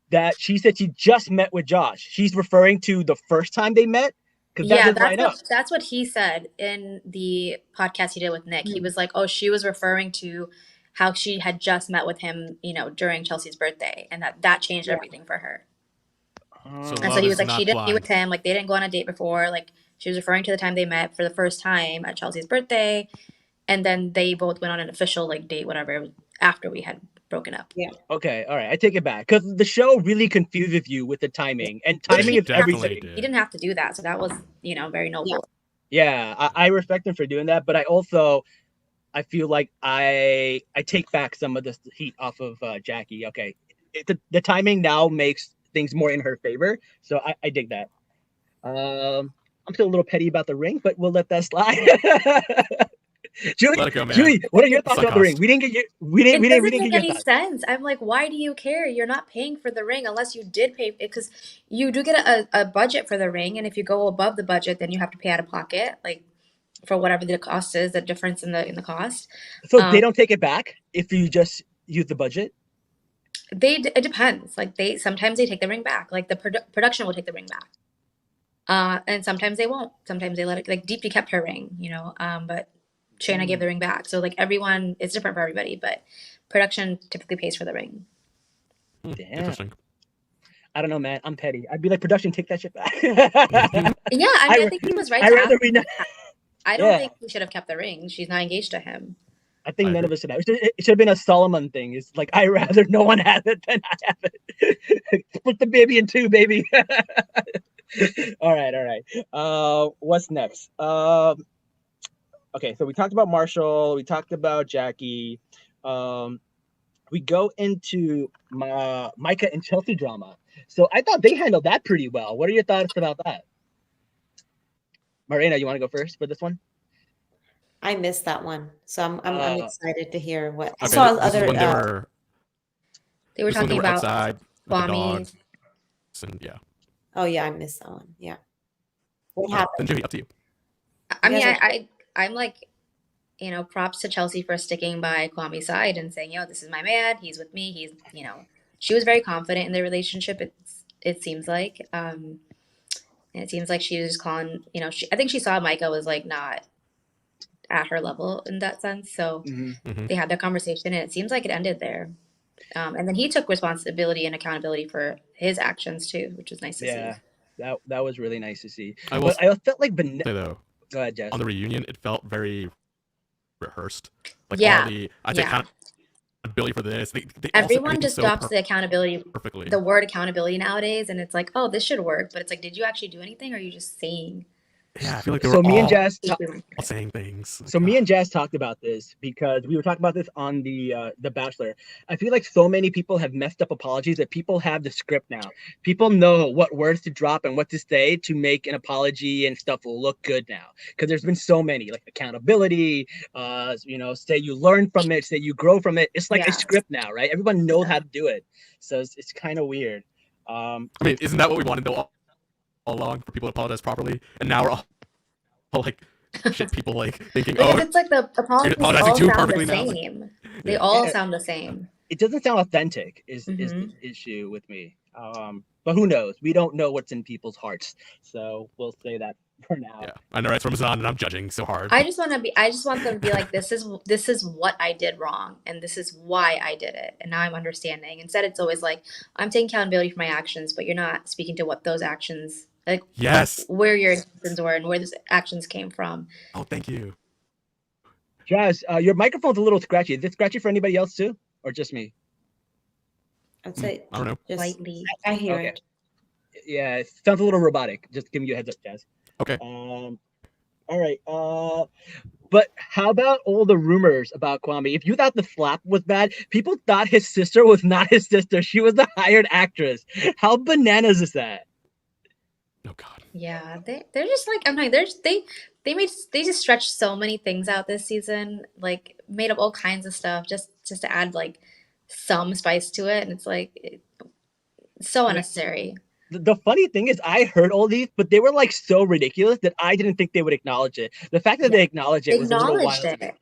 that she said she just met with Josh, she's referring to the first time they met? Yeah, that's what he said in the podcast he did with Nick. He was like, oh, she was referring to how she had just met with him, during Chelsea's birthday, and that changed everything for her. And so he was like, she didn't meet with him, like they didn't go on a date before, like she was referring to the time they met for the first time at Chelsea's birthday, and then they both went on an official like date, whatever, after we had broken up. Yeah. Okay. All right. I take it back because the show really confuses you with the timing, and timing is everything. He didn't have to do that, so that was very noble. Yeah, I respect him for doing that, but I feel like I take back some of the heat off of Jackie. Okay, the timing now makes things more in her favor, so I dig that. I'm still a little petty about the ring, but we'll let that slide. Julie, let it go, man. Julie, what are your thoughts on the ring? We didn't get your. It doesn't make any sense. I'm like, why do you care? You're not paying for the ring unless you did pay, because you do get a budget for the ring, and if you go above the budget, then you have to pay out of pocket, like for whatever the cost is, the difference in the cost. So they don't take it back if you just use the budget? It depends. Like sometimes they take the ring back. Like the production will take the ring back. And sometimes they won't. Sometimes they let it, like Deepti kept her ring, but Shayna gave the ring back. So like it's different for everybody, but production typically pays for the ring. Damn. Interesting. I don't know, man. I'm petty. I'd be like, production, take that shit back. Yeah, I think he was right. I don't think he should have kept the ring. She's not engaged to him. I think none of us should have. It should have been a Solomon thing. It's like, I'd rather no one have it than I have it. Split the baby in two, baby. All right. What's next? Okay, so we talked about Marshall. We talked about Jackie. We go into Micah and Chelsea drama. So I thought they handled that pretty well. What are your thoughts about that? Marina, you want to go first for this one? I missed that one, so I'm excited to hear what I saw. Other they were talking about outside, Kwame. And yeah. Oh yeah, I missed that one. Yeah. What happened? Juhie, up to you. I mean, I'm like, props to Chelsea for sticking by Kwame's side and saying, this is my man. He's with me. He's, she was very confident in their relationship. It seems like, and it seems like she was just calling, I think she saw Micah was like not at her level in that sense. So they had their conversation, and it seems like it ended there. And then he took responsibility and accountability for his actions too, which was nice to see. Yeah, that was really nice to see. I felt like though, go ahead, Jess. On the reunion, it felt very rehearsed. Like yeah. I take kind accountability for this. They all said Everyone everything just so drops the accountability, perfectly. the word accountability nowadays, and it's like, oh, this should work, but it's like, did you actually do anything, or are you just saying? Yeah, I feel like they So were me and all Jazz, saying things. So me and Jazz talked about this because we were talking about this on the Bachelor. I feel like so many people have messed up apologies that people have the script now. People know what words to drop and what to say to make an apology and stuff will look good now. Because there's been so many like accountability, say you learn from it, say you grow from it. It's like a Yeah. script now, right? Everyone knows how to do it, so it's kind of weird. I mean, isn't that what we wanted though all along, for people to apologize properly? And now we're all like shit people like thinking, Because oh, it's like the apologies apologizing all too sound the perfectly now. same. They Yeah. all sound the same. It doesn't sound authentic is the issue with me. But who knows? We don't know what's in people's hearts, so we'll say that for now. Yeah, I know, right? It's Ramazan, and I'm judging so hard. I just want them to be like, this is what I did wrong, and this is why I did it, and now I'm understanding. Instead, it's always like, I'm taking accountability for my actions, but you're not speaking to what those actions, like, Yes. where your intentions were and where those actions came from. Oh, thank you. Jazz, your microphone's a little scratchy. Is it scratchy for anybody else too, or just me? I'd say I don't know. just Slightly. I hear Okay. it. Yeah, it sounds a little robotic. Just giving you a heads up, Jazz. Okay. All right. But how about all the rumors about Kwame? If you thought the slap was bad, people thought his sister was not his sister. She was the hired actress. How bananas is that? Oh God. Yeah, they're just like, I'm like, they just stretched so many things out this season, like made up all kinds of stuff just to add like some spice to it, and it's like so unnecessary. The funny thing is, I heard all these, but they were like so ridiculous that I didn't think they would acknowledge it. The fact that they acknowledged it They was a little acknowledged wild. it.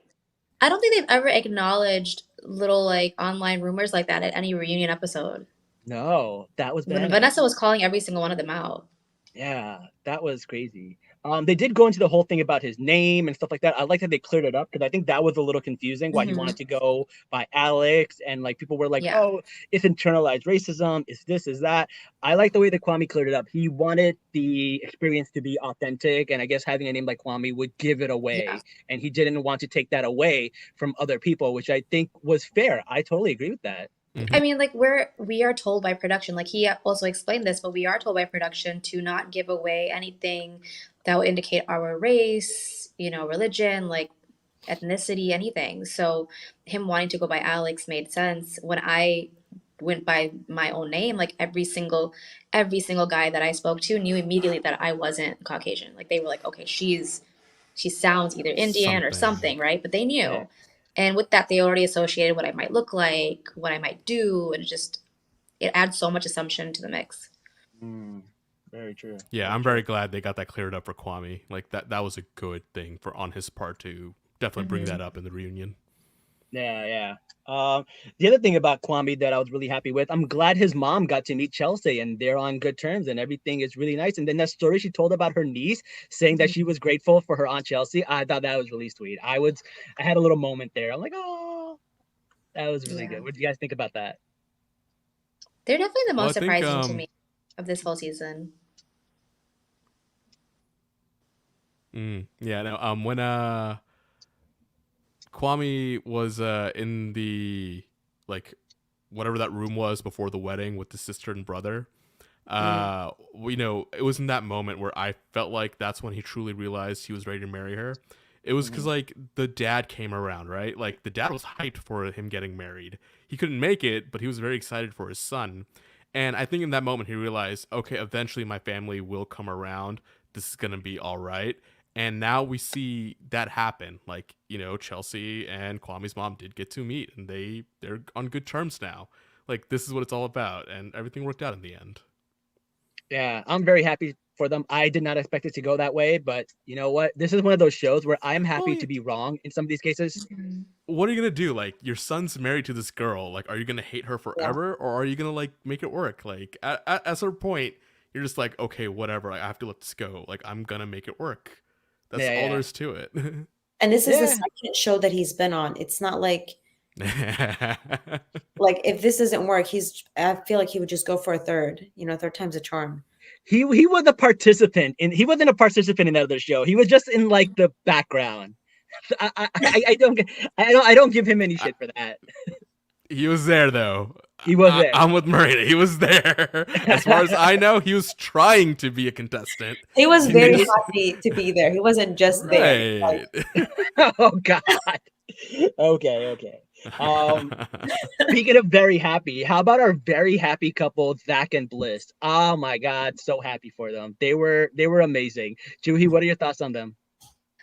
I don't think they've ever acknowledged little like online rumors like that at any reunion episode. No, that was When bananas. Vanessa was calling every single one of them out. Yeah, that was crazy. They did go into the whole thing about his name and stuff like that. I like that they cleared it up because I think that was a little confusing why he wanted to go by Alex, and like people were like, Yeah. "Oh, it's internalized racism. It's this, is that." I like the way that Kwame cleared it up. He wanted the experience to be authentic, and I guess having a name like Kwame would give it away, Yeah. and he didn't want to take that away from other people, which I think was fair. I totally agree with that. I mean, like we are told by production, like he also explained this, but we are told by production to not give away anything that would indicate our race, religion, like ethnicity, anything. So him wanting to go by Alex made sense. When I went by my own name, like every single guy that I spoke to knew immediately that I wasn't Caucasian. Like they were like, okay, she sounds either Indian or something, right? But they knew. Yeah. And with that, they already associated what I might look like, what I might do, and it adds so much assumption to the mix. Very true. Yeah, I'm very glad they got that cleared up for Kwame. Like that was a good thing on his part to definitely bring that up in the reunion. Yeah. The other thing about Kwame that I was really happy with, I'm glad his mom got to meet Chelsea and they're on good terms and everything is really nice. And then that story she told about her niece saying that she was grateful for her Aunt Chelsea, I thought that was really sweet. I had a little moment there. I'm like, oh, that was really good. What do you guys think about that? They're definitely the most I think, surprising to me of this whole season. Yeah, no, when Kwame was in the like whatever that room was before the wedding with the sister and brother, it was in that moment where I felt like that's when he truly realized he was ready to marry her. It was because like the dad came around, right? Like the dad was hyped for him getting married. He couldn't make it, but he was very excited for his son. And I think in that moment he realized, okay, eventually my family will come around. This is gonna be all right. And now we see that happen. Like, Chelsea and Kwame's mom did get to meet and they're on good terms now. Like, this is what it's all about. And everything worked out in the end. Yeah, I'm very happy for them. I did not expect it to go that way, but you know what? This is one of those shows where I'm happy to be wrong in some of these cases. What are you going to do? Like, your son's married to this girl. Like, are you going to hate her forever? Or are you going to, like, make it work? Like, at a certain point, you're just like, okay, whatever. I have to let this go. Like, I'm going to make it work. That's all there is to it. And this is the second show that he's been on. It's not like if this doesn't work, I feel like he would just go for a third. Third time's a charm. He was a participant he wasn't a participant in that other show. He was just in like the background. I don't give him any shit for that. He was there though. He was there. I'm with Marina. He was there. As far as I know, he was trying to be a contestant. He was He very was- happy to be there. He wasn't just there. Like, right. Oh God. Okay. Speaking of very happy, how about our very happy couple, Zach and Bliss? Oh my God, so happy for them. They were amazing. Juhie, what are your thoughts on them?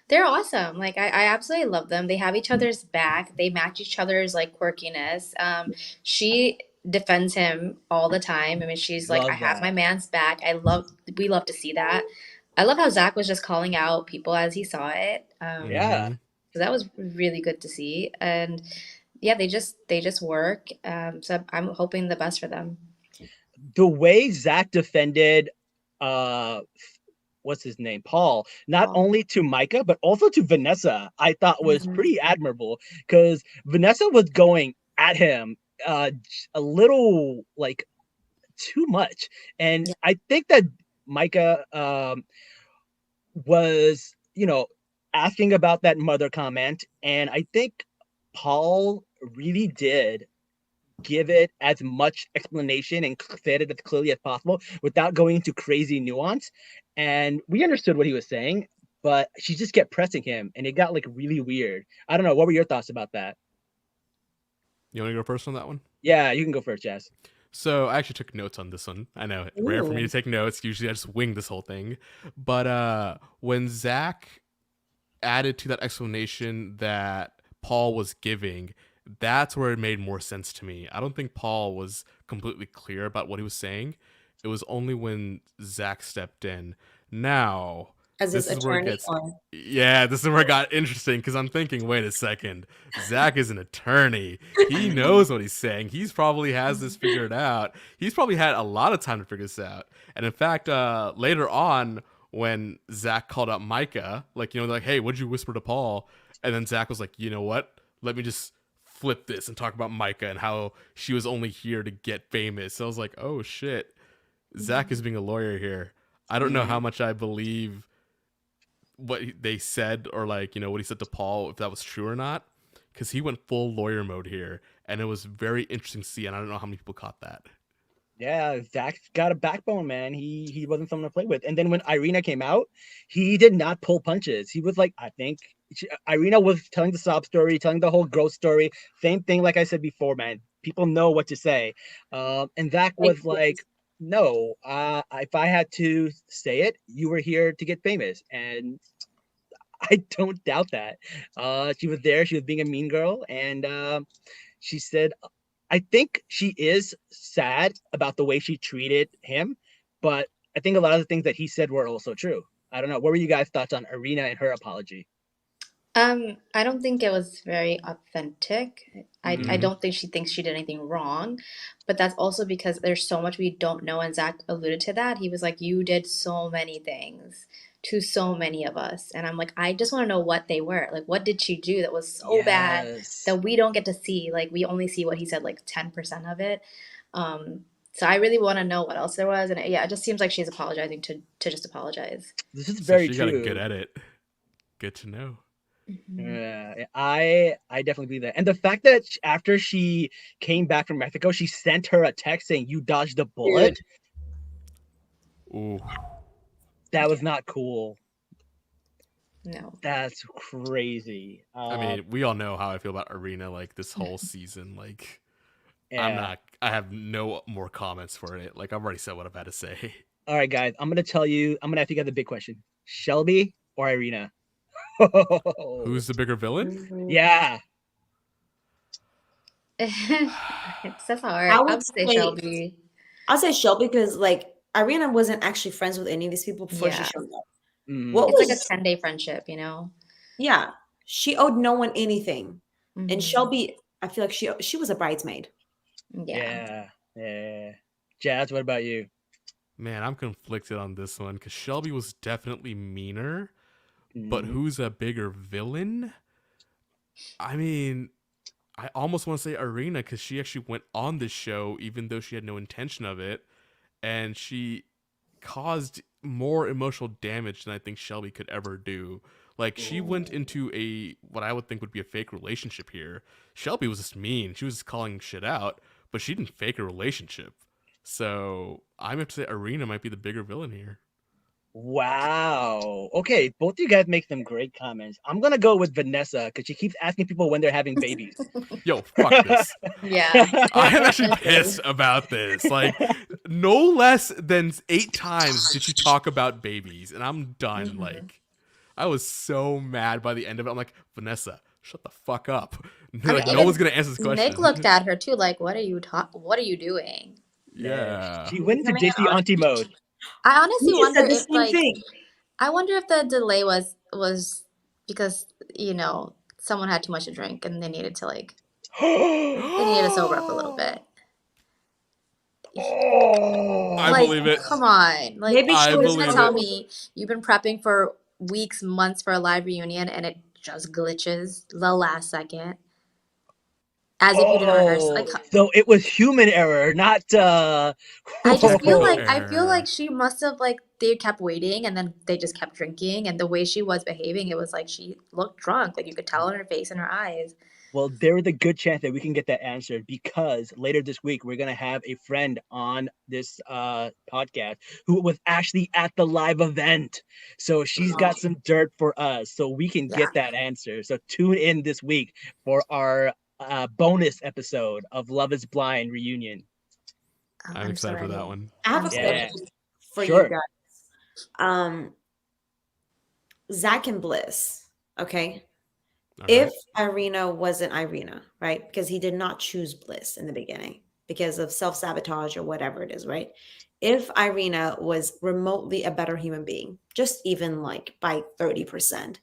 They're awesome. Like I absolutely love them. They have each other's back. They match each other's like quirkiness. She defends him all the time. I mean, she's like, I Love have that. my man's back. We love to see that. I love how Zach was just calling out people as he saw it. Yeah. Mhm. So that was really good to see. And yeah, they just work. So I'm hoping the best for them. The way Zach defended uh what's his name? Paul, not oh, only to Micah, but also to Vanessa, I thought was Mhm. pretty admirable because Vanessa was going at him a little like too much. And Yeah. I think that Micah was, asking about that mother comment. And I think Paul really did give it as much explanation and said it as clearly as possible without going into crazy nuance. And we understood what he was saying, but she just kept pressing him and it got like really weird. I don't know. What were your thoughts about that? You want to go first on that one? Yeah, you can go first, Jazz. So I actually took notes on this one. I know, rare for me ooh. to take notes. Usually I just wing this whole thing. But when Zach added to that explanation that Paul was giving, that's where it made more sense to me. I don't think Paul was completely clear about what he was saying. It was only when Zach stepped in. Now, As his this is where it attorney gets. or Yeah, this is where it got interesting because I'm thinking, wait a second. Zach is an attorney. He knows what he's saying. He's probably has this figured out. He's probably had a lot of time to figure this out. And in fact, later on, when Zach called out Micah, like, like, hey, what'd you whisper to Paul? And then Zach was like, you know what? Let me just flip this and talk about Micah and how she was only here to get famous. So I was like, oh shit. Zach is being a lawyer here. I don't know how much I believe what they said or like, what he said to Paul, if that was true or not. Because he went full lawyer mode here. And it was very interesting to see. And I don't know how many people caught that. Yeah, Zach's got a backbone, man. He wasn't someone to play with. And then when Irina came out, he did not pull punches. He was like, I think Irina was telling the sob story, telling the whole growth story. Same thing, like I said before, man. People know what to say. And Zach like was like, no, if I had to say it, you were here to get famous. And I don't doubt that. She was there. She was being a mean girl. And she said, I think she is sad about the way she treated him, but I think a lot of the things that he said were also true. I don't know. What were you guys' thoughts on Arena and her apology? I don't think it was very authentic. I Mhm. don't think she thinks she did anything wrong, but that's also because there's so much we don't know, and Zach alluded to that. He was like, "You did so many things to so many of us," and I'm like, I just want to know what they were. Like, what did she do that was so bad Yes. that we don't get to see? Like, we only see what he said, like 10% of it. So I really want to know what else there was, and yeah, it just seems like she's apologizing to just apologize. This is So very she got a good true. edit. Good to know. Mhm. Yeah, I definitely believe that. And the fact that after she came back from Mexico, she sent her a text saying you dodged a bullet. dude. Ooh. That was Yeah, not cool. no. That's crazy. I mean, we all know how I feel about Arena like this whole season. Like, Yeah. I have no more comments for it. Like, I've already said what I've had to say. All right, guys. I'm gonna tell you. I'm gonna have to get the big question: Shelby or Irina? Who's the bigger villain? Mhm. Yeah. It's that's hard. I I would would say say Shelby. I'll say Shelby because like Irina wasn't actually friends with any of these people before she Yeah. showed up. What Mm, It's like a was 10-day friendship, you know? yeah, she owed no one anything. And Hmm. Shelby, I feel like she was a bridesmaid. Yeah. yeah. Yeah. Jazz, what about you? Man, I'm conflicted on this one because Shelby was definitely meaner, but Mhm. who's a bigger villain? I mean, I almost want to say Arena because she actually went on this show even though she had no intention of it, and she caused more emotional damage than I think Shelby could ever do. Like, she went into what I would think would be a fake relationship here. Shelby was just mean. She was just calling shit out, but she didn't fake a relationship. So I'm going to say Arena might be the bigger villain here. Wow. Okay, both you guys make some great comments. I'm gonna go with Vanessa because she keeps asking people when they're having babies. Yo, fuck this. Yeah. I am actually pissed about this. Like, no less than 8 times did she talk about babies, and I'm done. Mhm. Like, I was so mad by the end of it. I'm like, Vanessa, shut the fuck up. I Like, mean, no even one's gonna answer this question. Nick looked at her too, like, "What are you What are you doing?" Yeah. She went into Coming in Disney on- auntie mode. I honestly We wonder said the if same like thing. I wonder if the delay was because someone had too much to drink and they needed to they needed to sober up a little bit. I Like, believe it. come on. Like, Maybe I she you're was gonna believe tell it. me you've been prepping for weeks, months for a live reunion and it just glitches the last second. As if you didn't rehearse. Like, So it was human error, not I just feel Technical like error. she must have they kept waiting and then they just kept drinking and the way she was behaving, it was like she looked drunk. Like you could tell in her face and her eyes. Well, there is a good chance that we can get that answered because later this week we're gonna have a friend on this podcast who was actually at the live event. So she's got some dirt for us, so we can Yeah. get that answer. So tune in this week for our bonus episode of Love Is Blind reunion. I'm excited for that ready. one. I have a I'm Yeah. question for Sure. you guys. Zach and Bliss, okay? All If right. Irina wasn't Irina, right? Because he did not choose Bliss in the beginning because of self-sabotage or whatever it is, right? If Irina was remotely a better human being, just even like by 30%,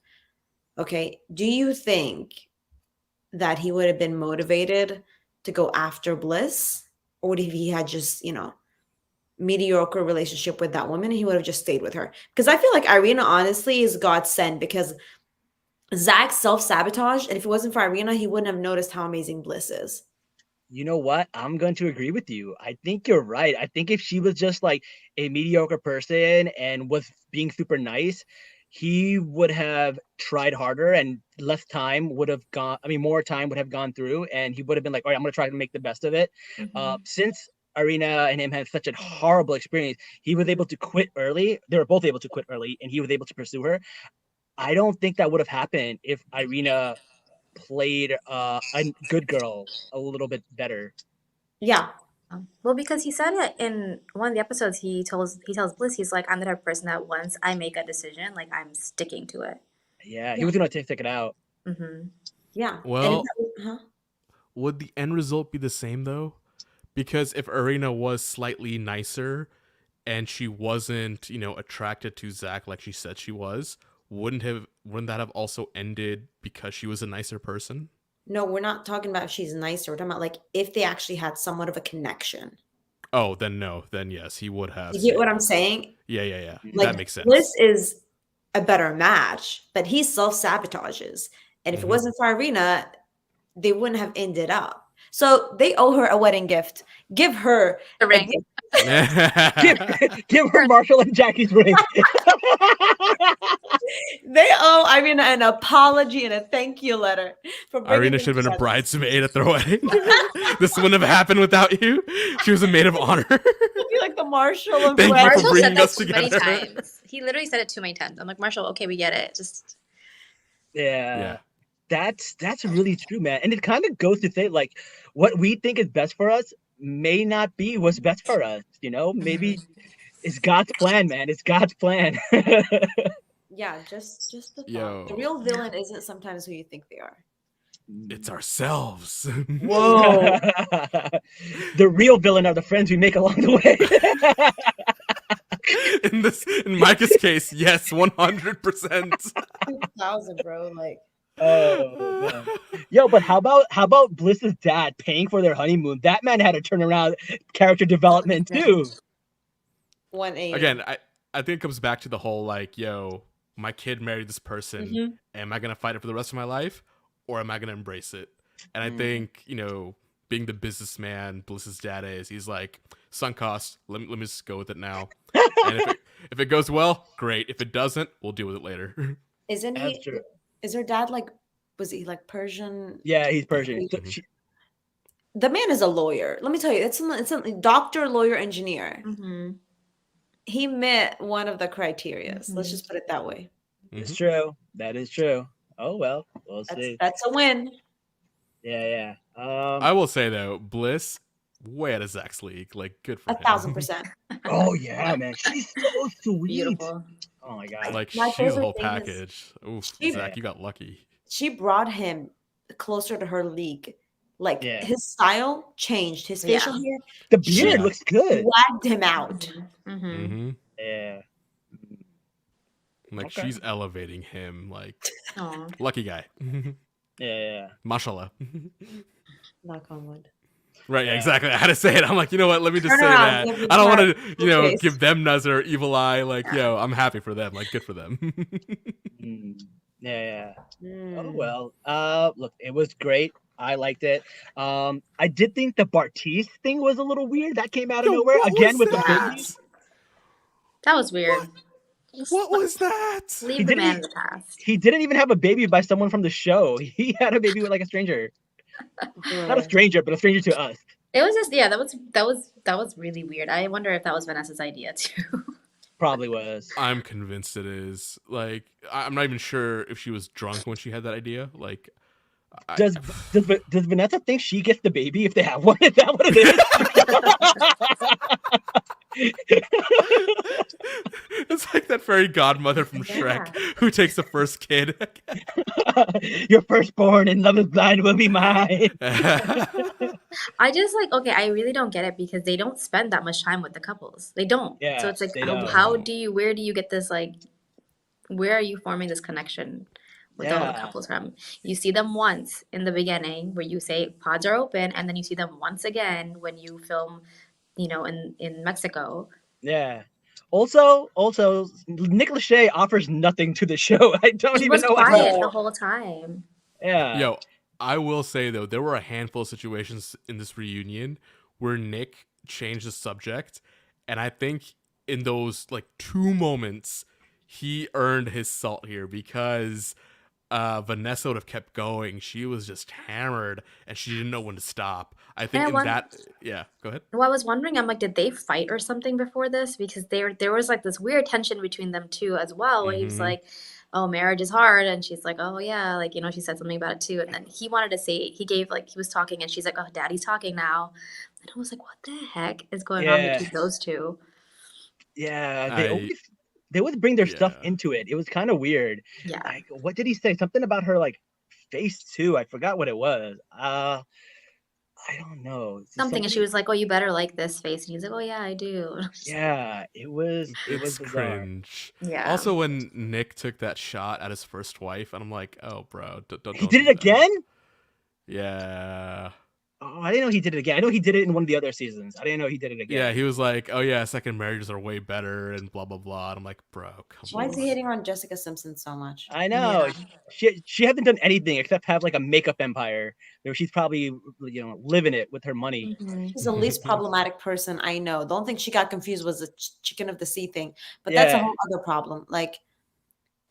okay, do you think that he would have been motivated to go after Bliss? Or would he had just, mediocre relationship with that woman and he would have just stayed with her? Because I feel like Irina honestly is God's send because Zach self-sabotaged, and if it wasn't for Irina, he wouldn't have noticed how amazing Bliss is. You know what? I'm going to agree with you. I think you're right. I think if she was just like a mediocre person and was being super nice, he would have tried harder and less time would have gone. I mean, more time would have gone through, and he would have been like, "All right, I'm going to try to make the best of it." Since Irina and him had such a horrible experience, he was able to quit early. They were both able to quit early, and he was able to pursue her. I don't think that would have happened if Irina played a good girl a little bit better. Yeah. Well, because he said it in one of the episodes, he tells Bliss, he's like, I'm the type of person that once I make a decision, like I'm sticking to it. Yeah, he was gonna take it out. Mm-hmm. Yeah. Well, would the end result be the same though? Because if Irina was slightly nicer and she wasn't, attracted to Zach like she said she was, wouldn't that have also ended because she was a nicer person? No, we're not talking about if she's nicer. We're talking about like if they actually had somewhat of a connection. Oh, then no. Then yes, he would have. You get what I'm saying? Yeah. Like, That makes sense. Bliss is a better match, but he self-sabotages. And if it Mhm. wasn't for Irina, they wouldn't have ended up. So they owe her a wedding gift. Give her The a ring. gift. Give her Marshall and Jackie's ring. They owe Irina an apology and a thank you letter for bringing Irina them should have been a together. bridesmaid at their wedding. This wouldn't have happened without you. She was a maid of honor. You'd be like the Marshall of Thank you for Marshall bringing said us that too many together. times. He literally said it too many times. I'm like, Marshall, okay, we get it. Just Yeah. That's really true, man. And it kind of goes to say like what we think is best for us may not be what's best for us, Maybe it's God's plan, man. It's God's plan. Yeah, just the thought. Yo. The real villain isn't sometimes who you think they are. It's ourselves. Whoa. The real villain are the friends we make along the way. In Micah's case, yes, 100%. 2000, bro. Like, Oh man. Yo, but how about Bliss's dad paying for their honeymoon? That man had a turnaround character development too. 180. Again, I think it comes back to the whole like, yo, my kid married this person. Mhm. Am I gonna fight it for the rest of my life, or am I gonna embrace it? And I think being the businessman Bliss's dad is, he's like, sunk cost. Let me just go with it now. And if it goes well, great. If it doesn't, we'll deal with it later. Isn't That's he? true. Is her dad like? Was he like Persian? Yeah, he's Persian. So Mhm. The man is a lawyer. Let me tell you, it's a doctor, lawyer, engineer. Mm-hmm. He met one of the criterias. Let's Mhm. just put it that way. it's Mhm. true. That is true. Oh well, we'll see. That's a win. Yeah. I will say though, Bliss way out of Zach's league. Like, good for him. 1,000%. Oh yeah, man. She's so sweet. Beautiful. Oh my god. Like, My she's a favorite whole thing is package. Oof, she- Zach, you got lucky. She brought him closer to her league. Like Yeah. his style changed. His Yeah. facial hair The beard Yeah. looks good. wagged him out. Mm-hmm. Mm-hmm. Yeah. Like, Okay. she's elevating him. Like, Aw. lucky guy. Yeah. Mashallah. Knock on wood. Right, yeah, Yeah. exactly. I had to say it. I'm like, you know what? Let me just Turn say around, that. give me I don't that want to, you know, face. give them Nazar evil eye. Like, yo, I'm happy for them. Like, good for them. Yeah. Oh Mm. well. Look, it was great. I liked it. I did think the Bartiz thing was a little weird. That came out of Yo, nowhere what again was with the that? baby. That was weird. Just What was that? leave He the didn't man e- in the past. He didn't even have a baby by someone from the show. He had a baby with like a stranger. Not a stranger, but a stranger to us. It was just that was really weird. I wonder if that was Vanessa's idea too. Probably was. I'm convinced it is. Like, I'm not even sure if she was drunk when she had that idea. Like, Does Vanessa think she gets the baby if they have one? Is that what it is? It's like that fairy godmother from Shrek who takes the first kid. Your firstborn and lover's blind will be mine. I just like okay, I really don't get it because they don't spend that much time with the couples. They don't. Yeah, So it's like they don't. where do you get this like where are you forming this connection with all the Yeah. couples from? You see them once in the beginning where you say pods are open and then you see them once again when you film, you know, in Mexico. Yeah. Also, Nick Lachey offers nothing to the show. I don't He even was know quiet how. the whole time. Yeah. Yo, I will say though, there were a handful of situations in this reunion where Nick changed the subject, and I think in those like 2 moments, he earned his salt here because Vanessa would have kept going. She was just hammered, and she didn't know when to stop. I think And I in want- that, yeah, go ahead. Well, I was wondering, I'm like, did they fight or something before this? Because there was like this weird tension between them two as well, where he was Mhm. like, "Oh, marriage is hard," and she's like, "Oh yeah," like you know, she said something about it too, and then he wanted to say he gave like he was talking, and she's like, "Oh, Daddy's talking now," and I was like, "What the heck is going on Yeah. between those two?" Yeah. I- They always bring their stuff Yeah. into it. It was kind of weird. Yeah, Like, what did he say? Something about her like face too. I forgot what it was. I don't know. something, and she was like, "Oh, you better like this face," and he's like, "Oh yeah, I do." And I was just like, Yeah, it was It's bizarre. cringe. yeah. Also, when Nick took that shot at his first wife, and I'm like, oh, bro, don't. He did do it that. again? Yeah. Oh, I didn't know he did it again. I know he did it in one of the other seasons. I didn't know he did it again. Yeah, he was like, oh yeah, second marriages are way better and blah blah blah. And I'm like, bro, come Why on. is he hitting on Jessica Simpson so much? I know. Yeah. She hasn't done anything except have like a makeup empire. Where she's probably living it with her money. Mhm. She's the least problematic person I know. The only thing she got confused was the chicken of the sea thing, but that's a Yeah. whole other problem. Like,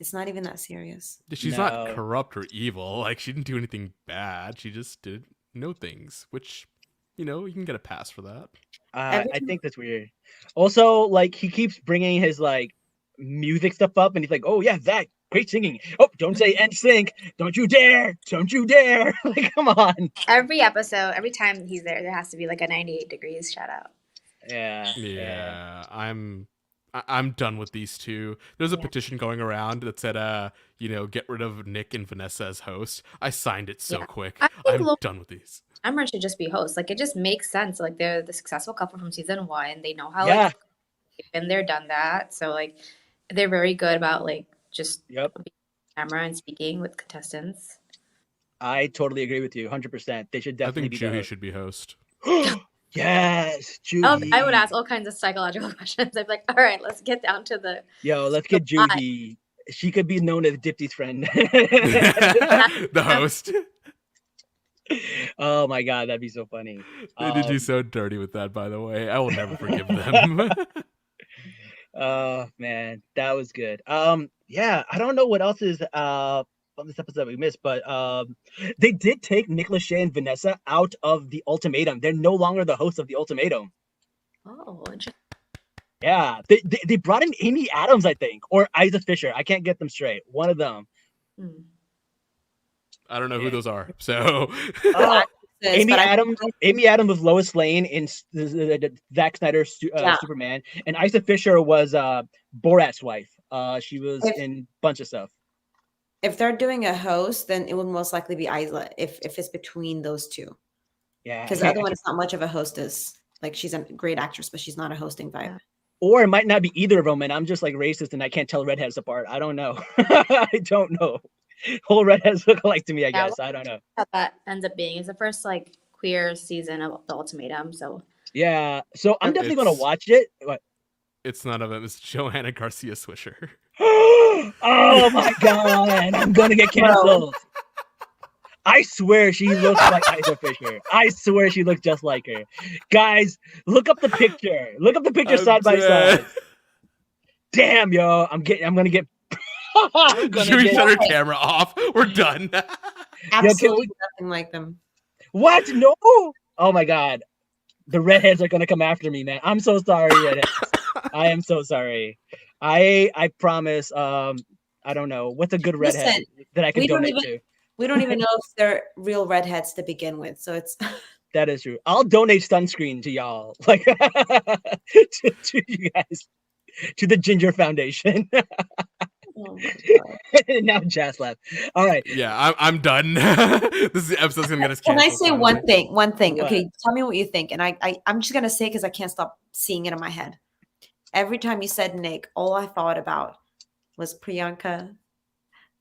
it's not even that serious. She's No. not corrupt or evil. Like, she didn't do anything bad. She just did know things, which, you can get a pass for that. I think that's weird. Also, like he keeps bringing his like music stuff up, and he's like, "Oh yeah, that great singing. Oh, don't say NSYNC. Don't you dare! Don't you dare!" Like, come on. Every episode, every time he's there has to be like a 98 degrees shout out. Yeah. Yeah, I'm done with these two. There's a Yeah. petition going around that said, get rid of Nick and Vanessa as host. I signed it so Yeah. quick. I think I'm done with these. Emma should just be host. Like it just makes sense. Like they're the successful couple from season 1. They know how Yeah. like they've been there, done that. So like they're very good about like just Yep. camera and speaking with contestants. I totally agree with you, 100%. They should I definitely think be the Juhie host. should be host. Yes, I Juhie. would ask all kinds of psychological questions. I'd be like, all right, let's get down to the Yo, let's get Why? Juhie. She could be known as Dipty's friend. The host. Oh my god, that'd be so funny. They did you so dirty with that, by the way. I will never forgive them. Oh man, that was good. Yeah, I don't know what else is from this episode we missed, but they did take Nick Lachey and Vanessa out of the ultimatum. They're no longer the hosts of the ultimatum. Oh, interesting. Yeah, they brought in Amy Adams, I think, or Isa Fisher. I can't get them straight. One of them. Hmm. I don't know who those are. So Uh, This, but Amy Adams was Lois Lane in Zack Snyder's Yeah. Superman, and Isa Fisher was Borat's wife. She was If- in a bunch of stuff. if they're doing a host, then it would most likely be Isla if it's between those two. Yeah, Because the other one is not much of a hostess. Like she's a great actress, but she's not a hosting vibe. or it might not be either of them, and I'm just like racist and I can't tell redheads apart. I don't know. I don't know. Whole redheads look alike to me. I guess I don't know. How that ends up being. It's the first like queer season of the Ultimatum, so Yeah, so I'm definitely gonna It's- watch it. What? it's none of them. It's Johanna Garcia Swisher. Oh my god, I'm gonna get canceled. I swear she looks like Isa Fisher. I swear she looks just like her. Guys, look up the picture. Look up the picture I'm side by dead. side. Damn, yo, I'm gonna get. I'm gonna Should we get- shut her camera off? We're done. Absolutely nothing like them. What? No. Oh my god, the redheads are gonna come after me, man. I'm so sorry, redheads. I am so sorry. I promise. I don't know what's a good redhead Listen, that I can we don't donate even- to. We don't even know if they're real redheads to begin with. So it's That is true. I'll donate sunscreen to y'all, like to you guys, to the Ginger Foundation. oh my God. Now Jazz left. All right. Yeah, I'm done. This episode's gonna get us Can canceled. I say one thing? One thing. What? Okay, tell me what you think. And I'm just gonna say because I can't stop seeing it in my head. Every time you said Nick, all I thought about was Priyanka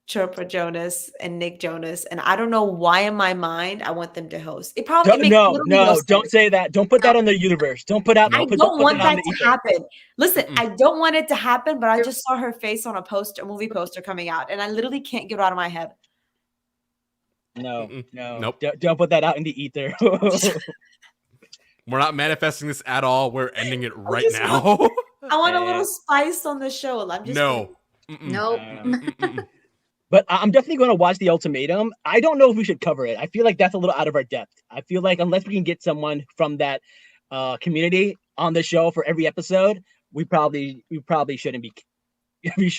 Chopra Jonas and Nick Jonas. And I don't know why in my mind I want them to host. It probably Don't, makes no, literally no, don't sense. say that. Don't put that on the universe. Don't put out. No. I Put, don't put want it on that the to ether. happen. Listen, Mm-mm. I don't want it to happen, but I just saw her face on a movie poster coming out, and I literally can't get it out of my head. No, Mm-mm. no, Nope. don't put that out in the ether. We're not manifesting this at all. We're ending it right just now. I want a Yeah. little spice on the show. I'm just No. Mm-mm. nope. Mm-mm. But I'm definitely going to watch the ultimatum. I don't know if we should cover it. I feel like that's a little out of our depth. I feel like unless we can get someone from that community on the show for every episode, we probably shouldn't be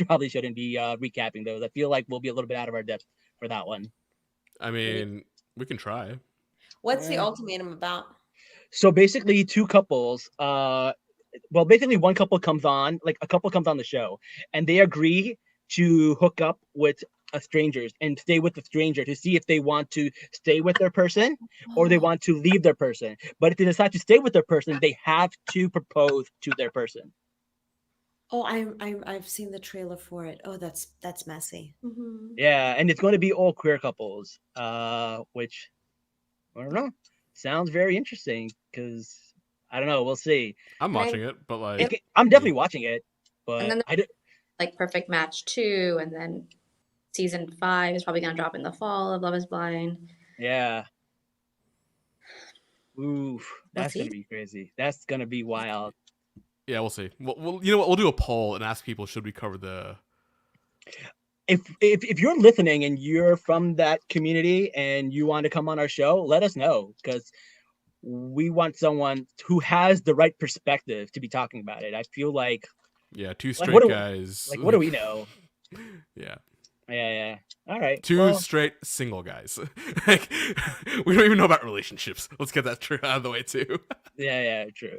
probably shouldn't be recapping those. I feel like we'll be a little bit out of our depth for that one. I mean, we can try. What's the Yeah. ultimatum about? So basically, two couples. Well, basically, one couple comes on, like a couple comes on the show, and they agree to hook up with strangers and stay with the stranger to see if they want to stay with their person or they want to leave their person. But if they decide to stay with their person, they have to propose to their person. Oh, I've seen the trailer for it. Oh, that's messy. Mhm. Yeah, and it's going to be all queer couples, which I don't know. Sounds very interesting because I don't know. We'll see. I'm Right. watching it, but like, I'm definitely watching it, but And then I don't. Like Perfect Match 2, and then season 5 is probably gonna drop in the fall of Love is Blind. Yeah. Oof, that's see. gonna be crazy. That's gonna be wild. yeah, we'll see. We'll you know what? We'll do a poll and ask people should we cover the. If you're listening and you're from that community and you want to come on our show, let us know because we want someone who has the right perspective to be talking about it. I feel like Yeah, two Like, straight what do- guys. what do we know? Yeah, Yeah. All right. two well, straight single guys. Like, we don't even know about relationships. Let's get that out of the way too. yeah, true.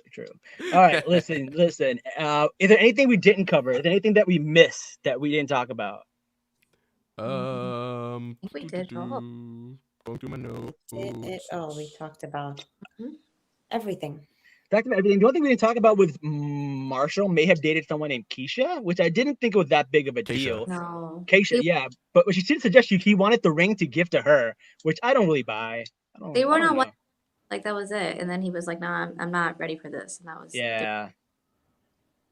All right, listen. Is there anything we didn't cover? Is there anything that we missed that we didn't talk about? We did. Oh. Going through my notes. We talked about Mhm. everything. Talked about everything. The only thing we didn't talk about was Marshall may have dated someone named Keisha, which I didn't think was that big of a Keisha. deal. No. Keisha, yeah, but she did suggest he wanted the ring to give to her, which I don't really buy. They were I don't not know. like that was it, and then he was like, "No, I'm not ready for this," and that was Yeah,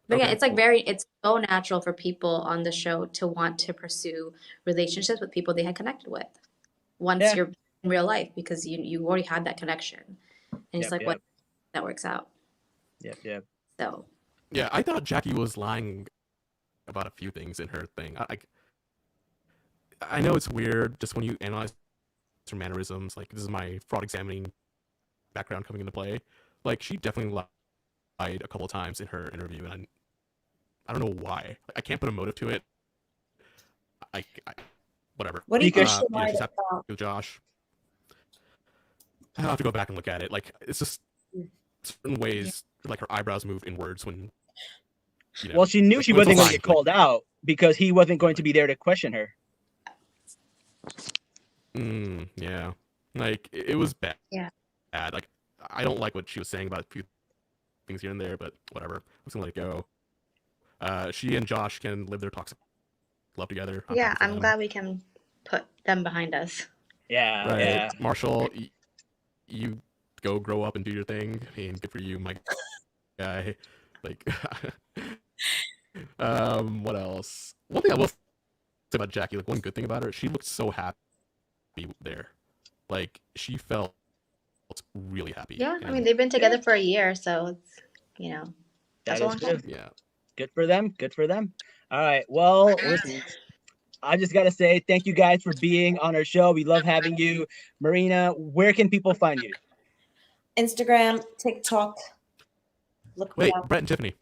But yeah, Okay, it's like cool. it's so natural for people on the show to want to pursue relationships with people they had connected with once Yeah. you're in real life because you already had that connection, and it's Yep, like yep. what that works out. Yep. So Yeah, I thought Jackie was lying about a few things in her thing. I know it's weird just when you analyze her mannerisms. Like, this is my fraud examining background coming into play. Like, she definitely lied a couple of times in her interview, and I don't know why. Like, I can't put a motive to it. I whatever. What do you think Because- she Yeah, lied she's happy about? with Josh. I'll have to go back and look at it. Like, it's just certain ways, like her eyebrows move inwards when. You know, Well, she knew like, she when it's wasn't going to aligned, get called out because he wasn't going to be there to question her. Yeah, like it was bad. Yeah. Bad. Like, I don't like what she was saying about a few things here and there, but whatever. I'm just gonna let it go. She and Josh can live their toxic love together. Yeah, happy for I'm them. glad we can put them behind us. Yeah, Right, yeah. Marshall, you go grow up and do your thing, and good for you, my guy. Like, what else? One thing I will say about Jackie, like one good thing about her, she looked so happy there. Like, she felt really happy. Yeah, I and- mean they've been together for a year, so it's That that's a is long time. good. yeah. Good for them. Good for them. All right. Well, listen, I just got to say thank you guys for being on our show. We love having you. Marina, where can people find you? Instagram, TikTok. Look me Wait, up. Brett and Tiffany.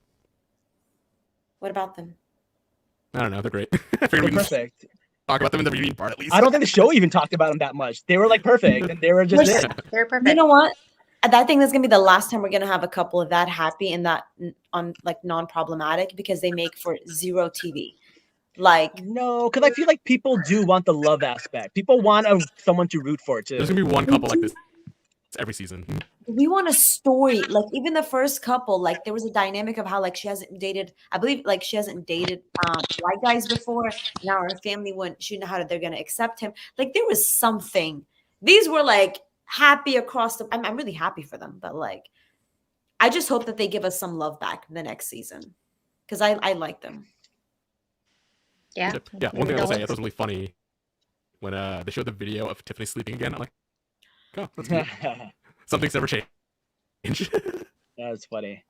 What about them? I don't know. They're great. I figured They're we can perfect. talk about them in the reading part at least. I don't think the show even talked about them that much. They were like perfect and they were just Listen, it. They're perfect. You know what? I think that's gonna be the last time we're gonna have a couple of that happy and that on like non-problematic because they make for zero TV. Like No, because I feel like people do want the love aspect. People want someone to root for too. There's gonna be one couple like this every season. we want a story. Like even the first couple, like there was a dynamic of how like she hasn't dated. I believe like she hasn't dated white guys before. Now her family wouldn't. She know how they're gonna accept him. Like there was something. These were like happy across the. I'm really happy for them, but like I just hope that they give us some love back the next season because I like them. Yeah. Yeah. One thing I will say, I Adults. thought was really funny when they showed the video of Tiffany sleeping again. I'm like, oh, that's cute. Something's never changed. That's funny.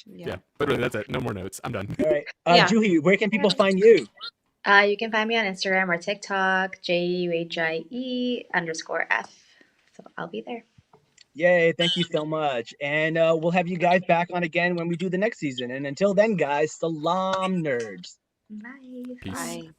Yeah. But really, that's it. No more notes. I'm done. All right. Yeah. Juhie, where can people find you? You can find me on Instagram or TikTok, JUHIE_F. So I'll be there. Yay, thank you so much. And we'll have you guys back on again when we do the next season. And until then, guys, salam nerds. Bye. Peace. Bye.